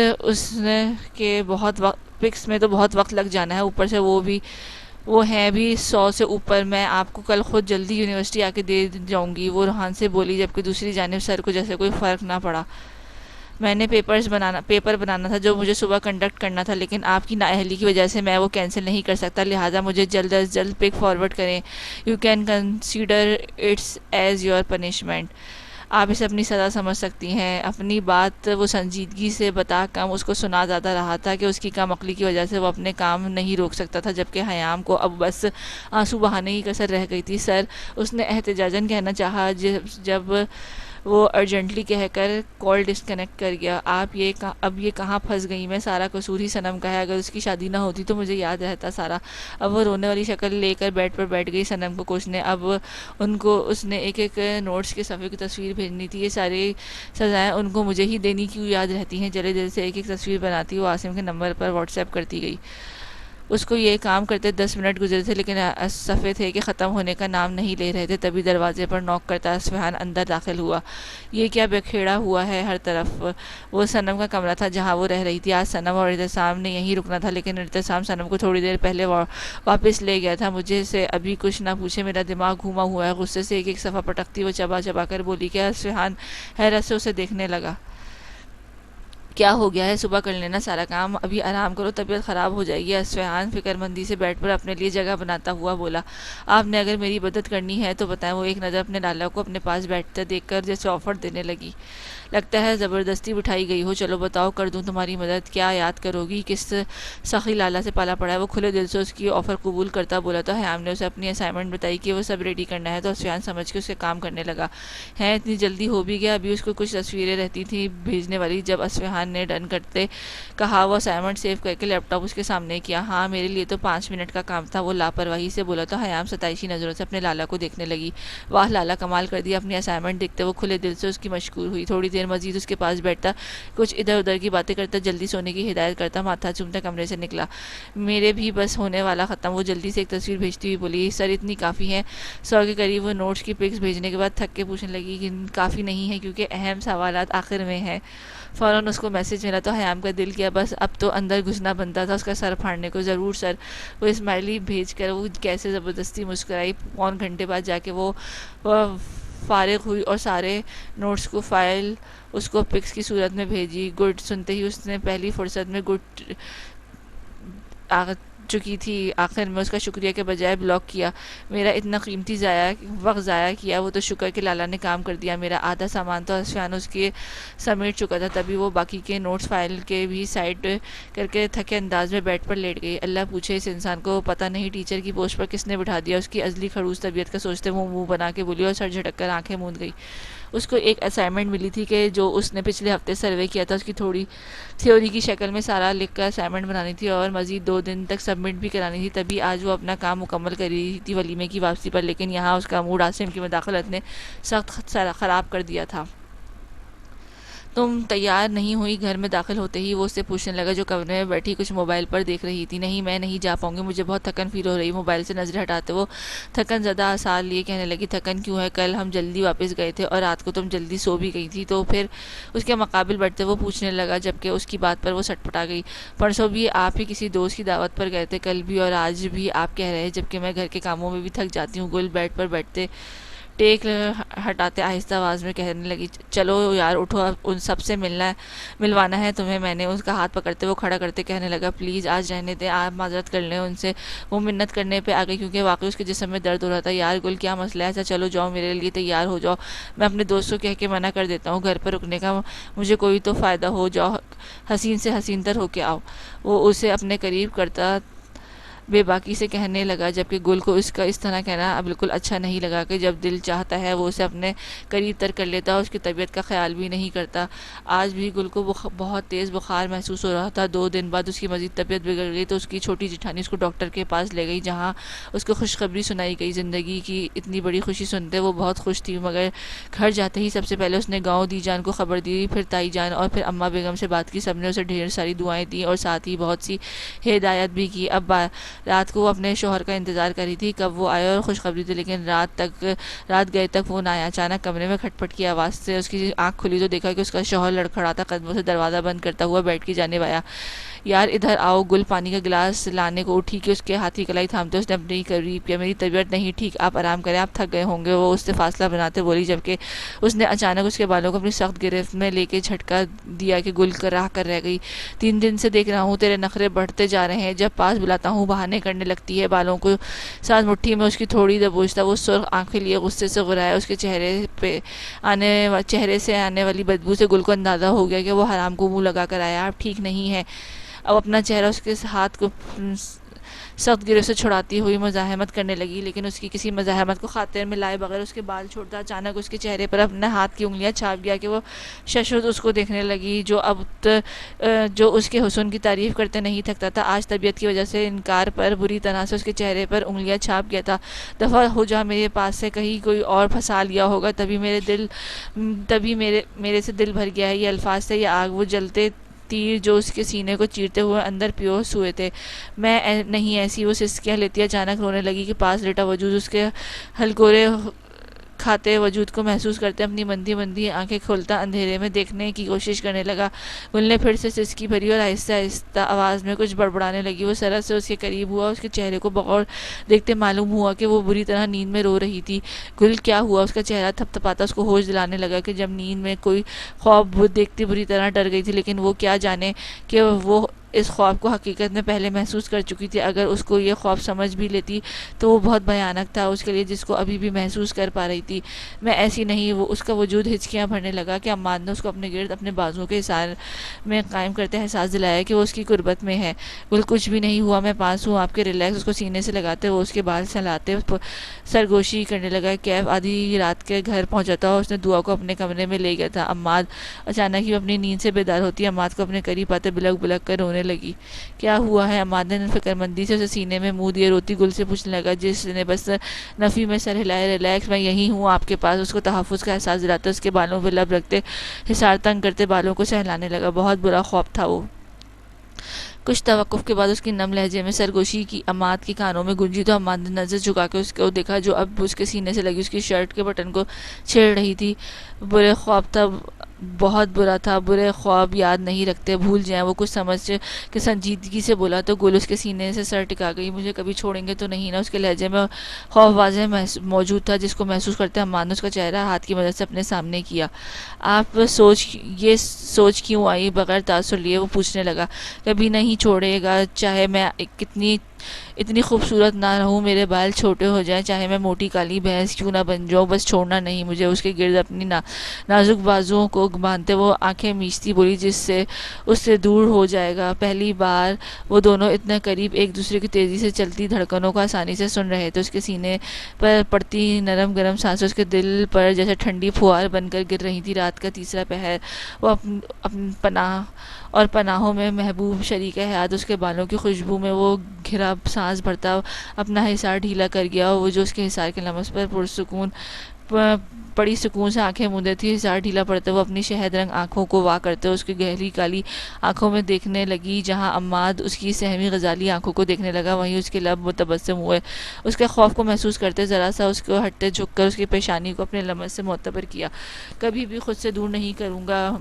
پکس میں تو بہت وقت لگ جانا ہے، اوپر سے وہ ہیں بھی 100 سے اوپر۔ میں آپ کو کل خود جلدی یونیورسٹی آ کے دے جاؤں گی، وہ روحان سے بولی، جبکہ دوسری جانب سر کو جیسے کوئی فرق نہ پڑا۔ میں نے پیپر بنانا تھا جو مجھے صبح کنڈکٹ کرنا تھا، لیکن آپ کی نااہلی کی وجہ سے میں وہ کینسل نہیں کر سکتا، لہٰذا مجھے جلد از جلد پک فارورڈ کریں۔ You can consider its as your punishment. آپ اسے اپنی سزا سمجھ سکتی ہیں۔ اپنی بات وہ سنجیدگی سے بتا کم اس کو سنا زیادہ رہا تھا کہ اس کی کم عقلی کی وجہ سے وہ اپنے کام نہیں روک سکتا تھا، جبکہ حیام کو اب بس آنسو بہانے کی کسر رہ گئی تھی۔ سر، اس نے احتجاجاً کہنا چاہا جب وہ ارجنٹلی کہہ کر کال ڈسکنیکٹ کر گیا۔ اب یہ کہاں پھنس گئی میں؟ سارا قصور ہی صنم کا ہے، اگر اس کی شادی نہ ہوتی تو مجھے یاد رہتا سارا۔ اب وہ رونے والی شکل لے کر بیڈ پر بیٹھ گئی۔ صنم کو کوسنے اب اس نے ایک ایک نوٹس کے صفحے کی تصویر بھیجنی تھی۔ یہ ساری سزائیں ان کو مجھے ہی دینی کیوں یاد رہتی ہیں؟ جلد جلد سے ایک ایک تصویر بناتی وہ عاصم کے نمبر پر واٹس ایپ کرتی گئی۔ اس کو یہ کام کرتے 10 منٹ گزرے تھے، لیکن صفحے تھے کہ ختم ہونے کا نام نہیں لے رہے تھے۔ تبھی دروازے پر نوک کرتا اصفہان اندر داخل ہوا۔ یہ کیا بکھیڑا ہوا ہے ہر طرف؟ وہ صنم کا کمرہ تھا جہاں وہ رہ رہی تھی۔ آج صنم اور اعتصام نے یہیں رکنا تھا، لیکن اعتصام صنم کو تھوڑی دیر پہلے واپس لے گیا تھا۔ مجھے سے ابھی کچھ نہ پوچھے، میرا دماغ گھوما ہوا ہے۔ غصے سے ایک ایک صفحہ پٹکتی وہ چبا چبا کر بولی کہ اصفہان حیرت سے اسے دیکھنے لگا۔ کیا ہو گیا ہے؟ صبح کر لینا سارا کام، ابھی آرام کرو، طبیعت خراب ہو جائے گی۔ اصفہان فکر مندی سے بیڈ پر اپنے لیے جگہ بناتا ہوا بولا۔ آپ نے اگر میری مدد کرنی ہے تو بتائیں۔ وہ ایک نظر اپنے لالا کو اپنے پاس بیٹھتا دیکھ کر جیسے آفر دینے لگی۔ لگتا ہے زبردستی بٹھائی گئی ہو، چلو بتاؤ، کر دوں تمہاری مدد۔ کیا یاد کرو گی کس سخی لالا سے پالا پڑا ہے؟ وہ کھلے دل سے اس کی آفر قبول کرتا بولا تو حیام نے اسے اپنی اسائنمنٹ بتائی کہ وہ سب ریڈی کرنا ہے، تو اصفہان سمجھ کے اسے کام کرنے لگا۔ ہیں اتنی جلدی ہو بھی گیا؟ ابھی اس کو کچھ تصویریں رہتی تھیں بھیجنے والی۔ جب اصفہان نے ڈن کرتے کہا، وہ اسائنمنٹ سیو کر کے لیپ ٹاپ اس کے سامنے کیا۔ ہاں، میرے لیے تو 5 منٹ کا کام تھا، وہ لاپرواہی سے بولا تو حیام ستائشی نظروں سے اپنے لالا کو دیکھنے لگی۔ واہ لالا، کمال کر دیا۔ اپنی اسائنمنٹ دیکھتے وہ کھلے دل سے اس کی مشکور ہوئی۔ تھوڑی دیر مزید اس کے پاس بیٹھتا، کچھ ادھر ادھر کی باتیں کرتا، جلدی سونے کی ہدایت کرتا، ماتھا چومتا کمرے سے نکلا۔ میرے بھی بس ہونے والا ختم۔ وہ جلدی سے ایک تصویر بھیجتی ہوئی بولی، سر اتنی کافی ہے؟ 100 کے قریب۔ وہ نوٹس کی پکس بھیجنے کے بعد تھک کے پوچھنے لگی کہ کافی نہیں ہے کیونکہ اہم سوالات آخر میں ہیں۔ فوراً اس کو میسج ملا تو حیام کا دل کیا بس اب تو اندر گھسنا بنتا تھا اس کا سر پھاڑنے کو۔ ضرور سر۔ وہ اسمائلی بھیج کر وہ کیسے زبردستی مسکرائی۔ پون گھنٹے بعد جا کے وہ فارغ ہوئی اور سارے نوٹس کو فائل اس کو پکس کی صورت میں بھیجی۔ گڈ سنتے ہی اس نے پہلی فرصت میں گڈ آ چکی تھی۔ آخر میں اس کا شکریہ کے بجائے بلاک کیا۔ میرا اتنا قیمتی وقت ضائع کیا، وہ تو شکر کہ لالا نے کام کر دیا۔ میرا آدھا سامان تو اصفہان اس کے سمیٹ چکا تھا۔ تبھی وہ باقی کے نوٹس فائل کے بھی سائڈ کر کے تھکے انداز میں بیڈ پر لیٹ گئی۔ اللہ پوچھے اس انسان کو پتہ نہیں ٹیچر کی پوسٹ پر کس نے بٹھا دیا۔ اس کی ازلی خڑوس طبیعت کا سوچتے وہ منہ بنا کے بولی اور سر جھٹک کر آنکھیں موند گئی۔ اس کو ایک اسائنمنٹ ملی تھی کہ جو اس نے پچھلے ہفتے سروے کیا تھا، اس کی تھوڑی تھیوری کی شکل میں سارا لکھ کر اسائنمنٹ بنانی تھی اور مزید 2 دن تک سبمٹ بھی کرانی تھی۔ تبھی آج وہ اپنا کام مکمل کر رہی تھی ولیمے کی واپسی پر، لیکن یہاں اس کا موڈ عاصم کی مداخلت نے سخت خراب کر دیا تھا۔ تم تیار نہیں ہوئی؟ گھر میں داخل ہوتے ہی وہ اس سے پوچھنے لگا جو کمرے میں بیٹھی کچھ موبائل پر دیکھ رہی تھی۔ نہیں، میں نہیں جا پاؤں گی، مجھے بہت تھکن فیل ہو رہی۔ موبائل سے نظر ہٹاتے وہ تھکن زدہ آثار لیے کہنے لگی، تھکن کیوں ہے؟ کل ہم جلدی واپس گئے تھے اور رات کو تم جلدی سو بھی گئی تھی۔ تو پھر اس کے مقابل بڑھتے وہ پوچھنے لگا، جبکہ اس کی بات پر وہ سٹ پٹا گئی۔ پرسوں بھی آپ ہی کسی دوست کی دعوت پر گئے تھے، کل بھی اور آج بھی آپ کہہ رہے، جبکہ میں گھر کے کاموں میں بھی تھک جاتی ہوں۔ گل بیڈ پر بیٹھتے ٹیک ہٹاتے آہستہ آواز میں کہنے لگی، چلو یار اٹھو، اب ان سب سے ملوانا ہے تمہیں میں نے۔ اس کا ہاتھ پکڑتے وہ کھڑا کرتے کہنے لگا، پلیز آج رہنے دیں، آپ معذرت کر لیں ان سے۔ وہ منت کرنے پہ آ گئی کیونکہ واقعی اس کے جسم میں درد ہو رہا تھا۔ یار گل، کیا مسئلہ ہے؟ ایسا چلو جاؤ، میرے لیے تیار ہو جاؤ، میں اپنے دوست کو کہہ کے منع کر دیتا ہوں گھر پر رکنے کا، مجھے کوئی تو فائدہ ہو، جاؤ حسین سے حسین تر ہو کے آؤ۔ وہ اسے اپنے قریب کرتا بے باکی سے کہنے لگا، جبکہ گل کو اس کا اس طرح کہنا بالکل اچھا نہیں لگا کہ جب دل چاہتا ہے وہ اسے اپنے قریب تر کر لیتا، اس کی طبیعت کا خیال بھی نہیں کرتا۔ آج بھی گل کو بہت تیز بخار محسوس ہو رہا تھا۔ 2 دن بعد اس کی مزید طبیعت بگڑ گئی تو اس کی چھوٹی جٹھانی اس کو ڈاکٹر کے پاس لے گئی، جہاں اس کو خوشخبری سنائی گئی۔ زندگی کی اتنی بڑی خوشی سنتے وہ بہت خوش تھی، مگر گھر جاتے ہی سب سے پہلے اس نے گاؤں دی جان کو خبر دی، پھر تائی جان اور پھر اماں بیگم سے بات کی۔ سب نے اسے ڈھیر ساری دعائیں دیں اور ساتھ ہی بہت سی ہدایت بھی کی۔ اب رات کو وہ اپنے شوہر کا انتظار کر رہی تھی کب وہ آئے اور خوشخبری تھی، لیکن رات گئے تک وہ نہ آیا۔ اچانک کمرے میں کھٹ پٹ کی آواز سے اس کی آنکھ کھلی تو دیکھا کہ اس کا شوہر لڑکھڑاتا قدموں سے دروازہ بند کرتا ہوا بیڈ کی جانب آیا۔ یار ادھر آؤ۔ گل پانی کا گلاس لانے کو اٹھی کہ اس کے ہاتھ کی کلائی تھامتے اس نے اپنی قریب کیا۔ میری طبیعت نہیں ٹھیک، آپ آرام کریں، آپ تھک گئے ہوں گے، وہ اس سے فاصلہ بناتے بولی، جبکہ اس نے اچانک اس کے بالوں کو اپنی سخت گرفت میں لے کے جھٹکا دیا کہ گل کراہ کر رہ گئی۔ 3 دن سے دیکھ رہا ہوں تیرے نخرے بڑھتے جا رہے ہیں، جب پاس بلاتا ہوں بہانے کرنے لگتی ہے۔ بالوں کو ساتھ مٹھی میں اس کی تھوڑی دبوچتا وہ سرخ آنکھیں لیے غصے سے غرایا۔ اس کے چہرے سے آنے والی بدبو سے گل کو اندازہ ہو گیا کہ وہ حرام کو منہ لگا کر آیا۔ آپ ٹھیک نہیں ہے۔ اب اپنا چہرہ اس کے ہاتھ کو سخت گرفت سے چھڑاتی ہوئی مزاحمت کرنے لگی، لیکن اس کی کسی مزاحمت کو خاطر میں لائے بغیر اس کے بال چھوڑتا اچانک اس کے چہرے پر اپنے ہاتھ کی انگلیاں چھاپ گیا کہ وہ ششوت اس کو دیکھنے لگی، جو اس کے حسن کی تعریف کرتے نہیں تھکتا تھا، آج طبیعت کی وجہ سے انکار پر بری طرح سے اس کے چہرے پر انگلیاں چھاپ گیا تھا۔ دفع ہو جا میرے پاس سے، کہیں کوئی اور پھنسا لیا ہوگا، تبھی میرے سے دل بھر گیا ہے۔ یہ الفاظ تھے یا آگ وہ جلتے تیر جو اس کے سینے کو چیرتے ہوئے اندر پیوس ہوئے تھے۔ میں نہیں ایسی، وہ سسکیاں لیتی اچانک رونے لگی کہ پاس لیٹا وجود اس کے ہلکورے کھاتے وجود کو محسوس کرتے اپنی مندی مندی آنکھیں کھولتا اندھیرے میں دیکھنے کی کوشش کرنے لگا۔ گل نے پھر سے سسکی بھری اور آہستہ آہستہ آواز میں کچھ بڑبڑانے لگی۔ وہ سرعت سے اس کے قریب ہوا، اس کے چہرے کو بغور دیکھتے معلوم ہوا کہ وہ بری طرح نیند میں رو رہی تھی۔ گل کیا ہوا؟ اس کا چہرہ تھپ تھپاتا اس کو ہوش دلانے لگا کہ جب نیند میں کوئی خواب دیکھتی بری طرح ڈر گئی تھی، لیکن وہ کیا جانے کہ وہ اس خواب کو حقیقت میں پہلے محسوس کر چکی تھی۔ اگر اس کو یہ خواب سمجھ بھی لیتی تو وہ بہت بھیانک تھا اس کے لیے، جس کو ابھی بھی محسوس کر پا رہی تھی۔ میں ایسی نہیں، وہ اس کا وجود ہچکیاں بھرنے لگا کہ عماد نے اس کو اپنے گرد اپنے بازوؤں کے حصار میں قائم کرتے احساس دلایا کہ وہ اس کی قربت میں ہے۔ گل کچھ بھی نہیں ہوا، میں پاس ہوں آپ کے، ریلیکس۔ اس کو سینے سے لگاتے وہ اس کے بال سہلاتے سرگوشی کرنے لگا۔ کیف آدھی رات کے گھر پہنچا تھا اور اس نے دعا کو اپنے کمرے میں لے گیا تھا۔ عماد اچانک ہی اپنی نیند سے بیدار ہوتی عماد کو اپنے قریب پاتے بلک بلک کر رونے لگی۔ کیا ہوا ہے؟ عماد نے فکر مندی سے اسے سینے میں منہ دیے روتی گل سے پوچھنے لگا، جس نے بس نفی میں سر ہلائے۔ ریلیکس، میں یہی ہوں آپ کے پاس۔ اس کو تحفظ کا احساس دلاتے اس کے بالوں پہ لب رکھتے حصار تنگ کرتے بالوں کو سہلانے لگا۔ بہت برا خواب تھا وہ۔ کچھ توقف کے بعد اس کی نم لہجے میں سرگوشی کی عماد کے کانوں میں گونجی تو عماد نے نظر جھکا کے اس کو دیکھا جو اب اس کے سینے سے لگی اس کی شرٹ کے بٹن کو چھیڑ رہی تھی۔ برے خواب تھا، بہت برا تھا۔ برے خواب یاد نہیں رکھتے، بھول جائیں۔ وہ کچھ سمجھ کے سنجیدگی سے بولا تو گل اس کے سینے سے سر ٹکا گئی۔ مجھے کبھی چھوڑیں گے تو نہیں نا؟ اس کے لہجے میں خوف واضح موجود تھا، جس کو محسوس کرتے عماد نے اس کا چہرہ ہاتھ کی مدد سے اپنے سامنے کیا۔ آپ یہ سوچ کیوں آئی؟ بغیر تاثر لیے وہ پوچھنے لگا۔ کبھی نہیں چھوڑے گا، چاہے میں اتنی خوبصورت نہ رہوں، میرے بال چھوٹے ہو جائیں، چاہے میں موٹی کالی بھینس کیوں نہ بن جاؤں، بس چھوڑنا نہیں مجھے۔ اس کے گرد اپنی نازک بازوؤں کو باندھتے وہ آنکھیں میچتی بولی، جس سے اس سے دور ہو جائے گا۔ پہلی بار وہ دونوں اتنے قریب ایک دوسرے کی تیزی سے چلتی دھڑکنوں کو آسانی سے سن رہے تھے۔ اس کے سینے پر پڑتی نرم گرم سانسیں اس کے دل پر جیسے ٹھنڈی پھوار بن کر گر رہی تھی۔ رات کا تیسرا پہر، وہ پناہوں میں محبوب شریک حیات اس کے بالوں کی خوشبو میں وہ گھرا سانس بھرتا اپنا حصار ڈھیلا کر گیا۔ وہ جو اس کے حصار کے لمس پر بڑی سکون سے آنکھیں مودے تھی، حصار ڈھیلا پڑتے وہ اپنی شہد رنگ آنکھوں کو وا کرتے اس کی گہری کالی آنکھوں میں دیکھنے لگی۔ جہاں عماد اس کی سہمی غزالی آنکھوں کو دیکھنے لگا، وہیں اس کے لب متبسم ہوئے۔ اس کے خوف کو محسوس کرتے ذرا سا اس کو ہٹتے جھک کر اس کی پیشانی کو اپنے لمس سے معتبر کیا۔ کبھی بھی خود سے دور نہیں کروں گا،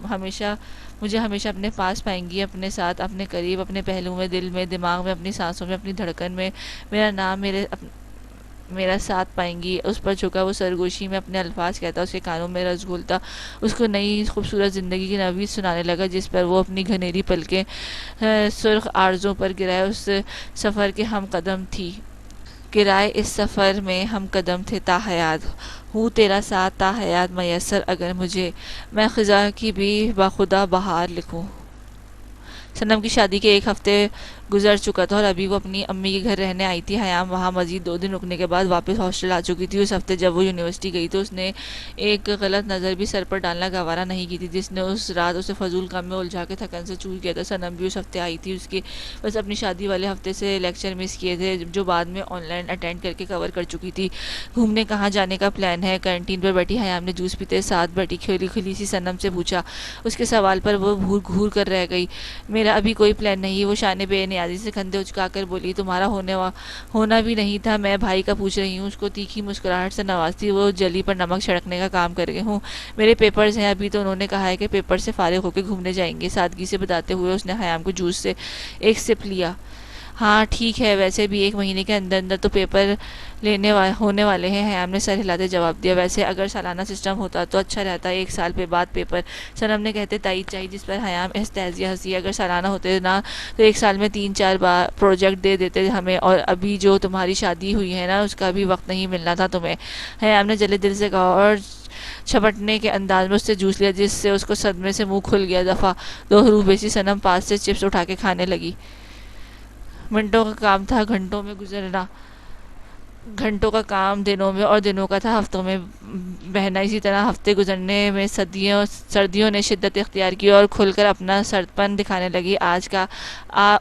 مجھے ہمیشہ اپنے پاس پائیں گی، اپنے ساتھ، اپنے قریب، اپنے پہلو میں، دل میں، دماغ میں، اپنی سانسوں میں، اپنی دھڑکن میں، میرا نام میرا ساتھ پائیں گی۔ اس پر جھکا وہ سرگوشی میں اپنے الفاظ کہتا، اس کے کانوں میں رس گھولتا، اس کو نئی خوبصورت زندگی کی نوید سنانے لگا، جس پر وہ اپنی گھنیری پلکیں سرخ آرزوں پر گرائے اس سفر کے ہم قدم تھی۔ کرائے اس سفر میں ہم قدم تھے تا حیات، ہوں تیرا ساتھ تا حیات میسر اگر مجھے، میں خزاں کی بھی باخدا بہار لکھوں۔ صنم کی شادی کے 1 ہفتے گزر چکا تھا اور ابھی وہ اپنی امی کے گھر رہنے آئی تھی۔ حیام وہاں مزید 2 دن رکنے کے بعد واپس ہاسٹل آ چکی تھی۔ اس ہفتے جب وہ یونیورسٹی گئی تو اس نے ایک غلط نظر بھی سر پر ڈالنا گوارا نہیں کی تھی، جس نے اس رات اسے فضول کام میں الجھا کے تھکن سے چور کیا تھا۔ صنم بھی اس ہفتے آئی تھی، اس کے بس اپنی شادی والے ہفتے سے لیکچر مس کیے تھے جو بعد میں آن لائن اٹینڈ کر کے کور کر چکی تھی۔ گھومنے کہاں جانے کا پلان ہے؟ کینٹین پر بیٹھی حیام نے جوس پیتے ساتھ بیٹھی کھلی سی صنم سے پوچھا۔ اس کے سوال پر وہ گھور کر رہ گئی۔ میرا ابھی کوئی پلان نہیں، وہ شانے بے نیازی سے کندھے اچکا کر بولی، تمہارا ہونا بھی نہیں تھا، میں بھائی کا پوچھ رہی ہوں۔ اس کو تیکھی مسکراہٹ سے نوازتی وہ جلی پر نمک چھڑکنے کا کام کر گئے ہوں۔ میرے پیپرز ہیں ابھی، تو انہوں نے کہا ہے کہ پیپر سے فارغ ہو کے گھومنے جائیں گے، سادگی سے بتاتے ہوئے اس نے خیام کو جوس سے ایک سپ لیا۔ ہاں ٹھیک ہے، ویسے بھی 1 مہینے کے اندر اندر تو پیپر ہونے والے ہیں، خیام نے سر ہلاتے جواب دیا۔ ویسے اگر سالانہ سسٹم ہوتا تو اچھا رہتا، 1 سال بعد پیپر، صنم نے کہتے تائید چاہی، جس پر خیام استہزیہ ہنسی۔ اگر سالانہ ہوتے نا تو 1 سال میں 3-4 بار پروجیکٹ دے دیتے ہمیں، اور ابھی جو تمہاری شادی ہوئی ہے نا، اس کا بھی وقت نہیں ملنا تھا تمہیں، خیام نے جلے دل سے کہا، اور چھپٹنے کے انداز میں اس سے جوس لیا، جس سے اس کو صدمے سے منہ کھل گیا۔ دفعہ 2 حروف بیچی صنم پاس سے چپس اٹھا کے کھانے لگی۔ منٹوں کا کام تھا گھنٹوں میں گزرنا، گھنٹوں کا کام دنوں میں، اور دنوں کا تھا ہفتوں میں بہنا۔ اسی طرح ہفتے گزرنے میں سردیوں نے شدت اختیار کی اور کھل کر اپنا سردپن دکھانے لگی۔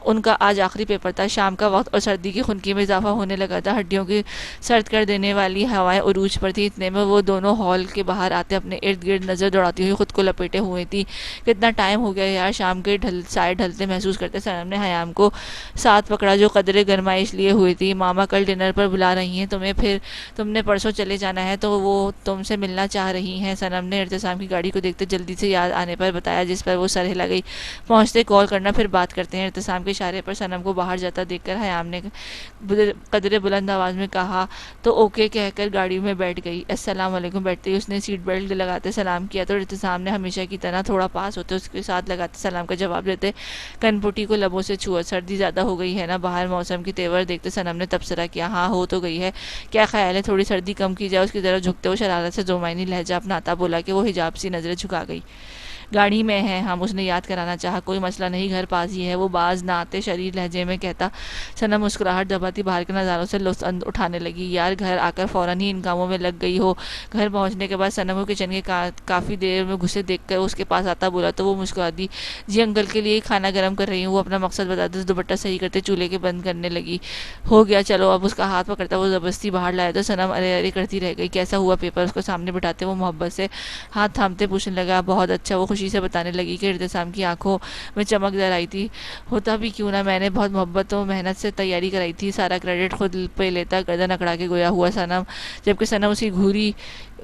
ان کا آج آخری پیپر تھا۔ شام کا وقت اور سردی کی خنکی میں اضافہ ہونے لگا تھا، ہڈیوں کی سرد کر دینے والی ہوائیں عروج پر تھی۔ اتنے میں وہ دونوں ہال کے باہر آتے اپنے ارد گرد نظر دوڑاتی ہوئی خود کو لپیٹے ہوئے تھی۔ کتنا ٹائم ہو گیا یار، شام کے سائے ڈھلتے محسوس کرتے صنم نے خیام کو ساتھ پکڑا، جو قدرے گرمائش لیے ہوئی تھی۔ ماما کل ڈنر پر بلا رہی ہیں تمہیں، پھر تم نے پرسوں چلے جانا ہے، تو وہ تم سے ملنا چاہ رہی ہیں، صنم نے ارتسام کی گاڑی کو دیکھتے جلدی سے یاد آنے پر بتایا، جس پر وہ سر ہلا گئی۔ پہنچتے کال کرنا، پھر بات کرتے ہیں۔ ارتسام کے اشارے پر صنم کو باہر جاتا دیکھ کر خیام نے قدرے بلند آواز میں کہا تو اوکے کہہ کر گاڑی میں بیٹھ گئی۔ السلام علیکم۔ بیٹھتے ہی اس نے سیٹ بیلٹ لگاتے سلام کیا، تو ارتسام نے ہمیشہ کی طرح تھوڑا پاس ہوتے اس کے ساتھ لگاتے سلام کا جواب دیتے کن پٹی کو لبوں سے چھوا۔ سردی زیادہ ہو گئی ہے نا باہر، موسم کی تیور دیکھتے صنم نے تبصرہ کیا۔ ہاں ہو تو گئی ہے، کیا خیال ہے تھوڑی سردی کم کی جائے؟ اس کی طرف جھکتے ہوئے شرارت سے دو معنی لہجہ اپناتا بولا کہ وہ حجاب سی نظریں جھکا گئی۔ گاڑی میں ہیں ہم، اس نے یاد کرانا چاہا۔ کوئی مسئلہ نہیں، گھر پاس ہی ہے، وہ باز نہ آتے شریر لہجے میں کہتا۔ صنم مسکراہٹ دباتی باہر کے نظاروں سے لطف اٹھانے لگی۔ یار گھر آ کر فوراً ہی ان کاموں میں لگ گئی ہو۔ گھر پہنچنے کے بعد صنم کو کچن کے کافی دیر میں گھسے دیکھ کر اس کے پاس آتا بولا تو وہ مسکرا دی۔ جی انکل کے لیے کھانا گرم کر رہی ہوں، وہ اپنا مقصد بتاتے دوپٹہ صحیح کرتے چولہے کے بند کرنے لگی۔ ہو گیا چلو اب، اس کا ہاتھ پکڑتا وہ زبردستی باہر لایا تو صنم ارے ارے کرتی رہ گئی۔ کیسا ہوا پیپر؟ اس کو سامنے بٹھاتے وہ محبت سے ہاتھ تھامتے پوچھنے لگا۔ بہت اچھا، وہ خوشی سے بتانے لگی کہ ارتسام کی آنکھوں میں چمک در آئی تھی۔ ہوتا بھی کیوں نہ، میں نے بہت محبت و محنت سے تیاری کرائی تھی، سارا کریڈٹ خود پہ لیتا گردن اکڑا کے گویا ہوا صنم، جبکہ صنم اسی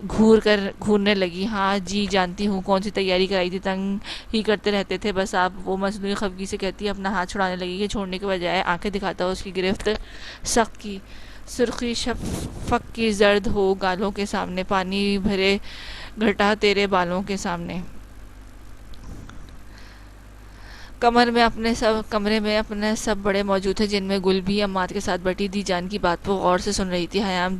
گھورنے لگی۔ ہاں جی جانتی ہوں، کون سی تیاری کرائی تھی، تنگ ہی کرتے رہتے تھے بس آپ، وہ مصنوعی خفگی سے کہتی اپنا ہاتھ چھڑانے لگی کہ چھوڑنے کے بجائے آنکھیں دکھاتا اس کی گرفت سخت کی۔ سرخی شفق کی زرد ہو گالوں کے سامنے، پانی بھرے گھٹا تیرے بالوں کے سامنے، کمرے میں اپنے سب بڑے موجود تھے، جن میں گل بھی اماد کے ساتھ بیٹھی دی جان کی بات کو غور سے سن رہی تھی۔ خیام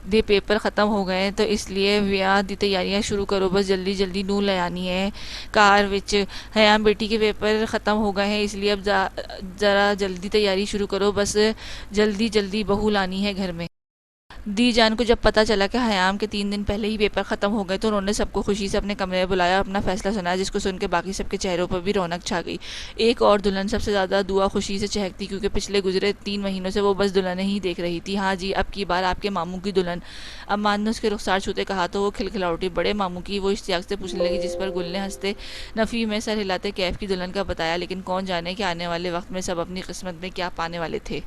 دے پیپر ختم ہو گئے تو اس لیے ویاہ دی تیاریاں شروع کرو، بس جلدی جلدی نو لے آنی ہے کار وچ۔ خیام بیٹی کے پیپر ختم ہو گئے ہیں، اس لیے اب ذرا جلدی تیاری شروع کرو، بس جلدی جلدی بہو لانی ہے گھر میں۔ دی جان کو جب پتا چلا کہ خیام کے 3 دن پہلے ہی پیپر ختم ہو گئے تو انہوں نے سب کو خوشی سے اپنے کمرے میں بلایا، اپنا فیصلہ سنایا، جس کو سن کے باقی سب کے چہروں پر بھی رونق چھا گئی۔ ایک اور دلہن سب سے زیادہ دعا خوشی سے چہکتی، کیونکہ پچھلے گزرے 3 مہینوں سے وہ بس دلہنیں ہی دیکھ رہی تھی۔ ہاں جی اب کی بار آپ کے ماموں کی دلہن، امان نے اس کے رخسار چھوتے کہا تو وہ کھلکھلا اٹھی۔ بڑے ماموں کی؟ وہ اشتیاق سے پوچھنے لگی، جس پر گل نے ہنستے نفی میں سر ہلاتے کیف کی دلہن کا بتایا، لیکن کون جانے کہ آنے والے وقت میں سب اپنی قسمت میں کیا پانے والے تھے۔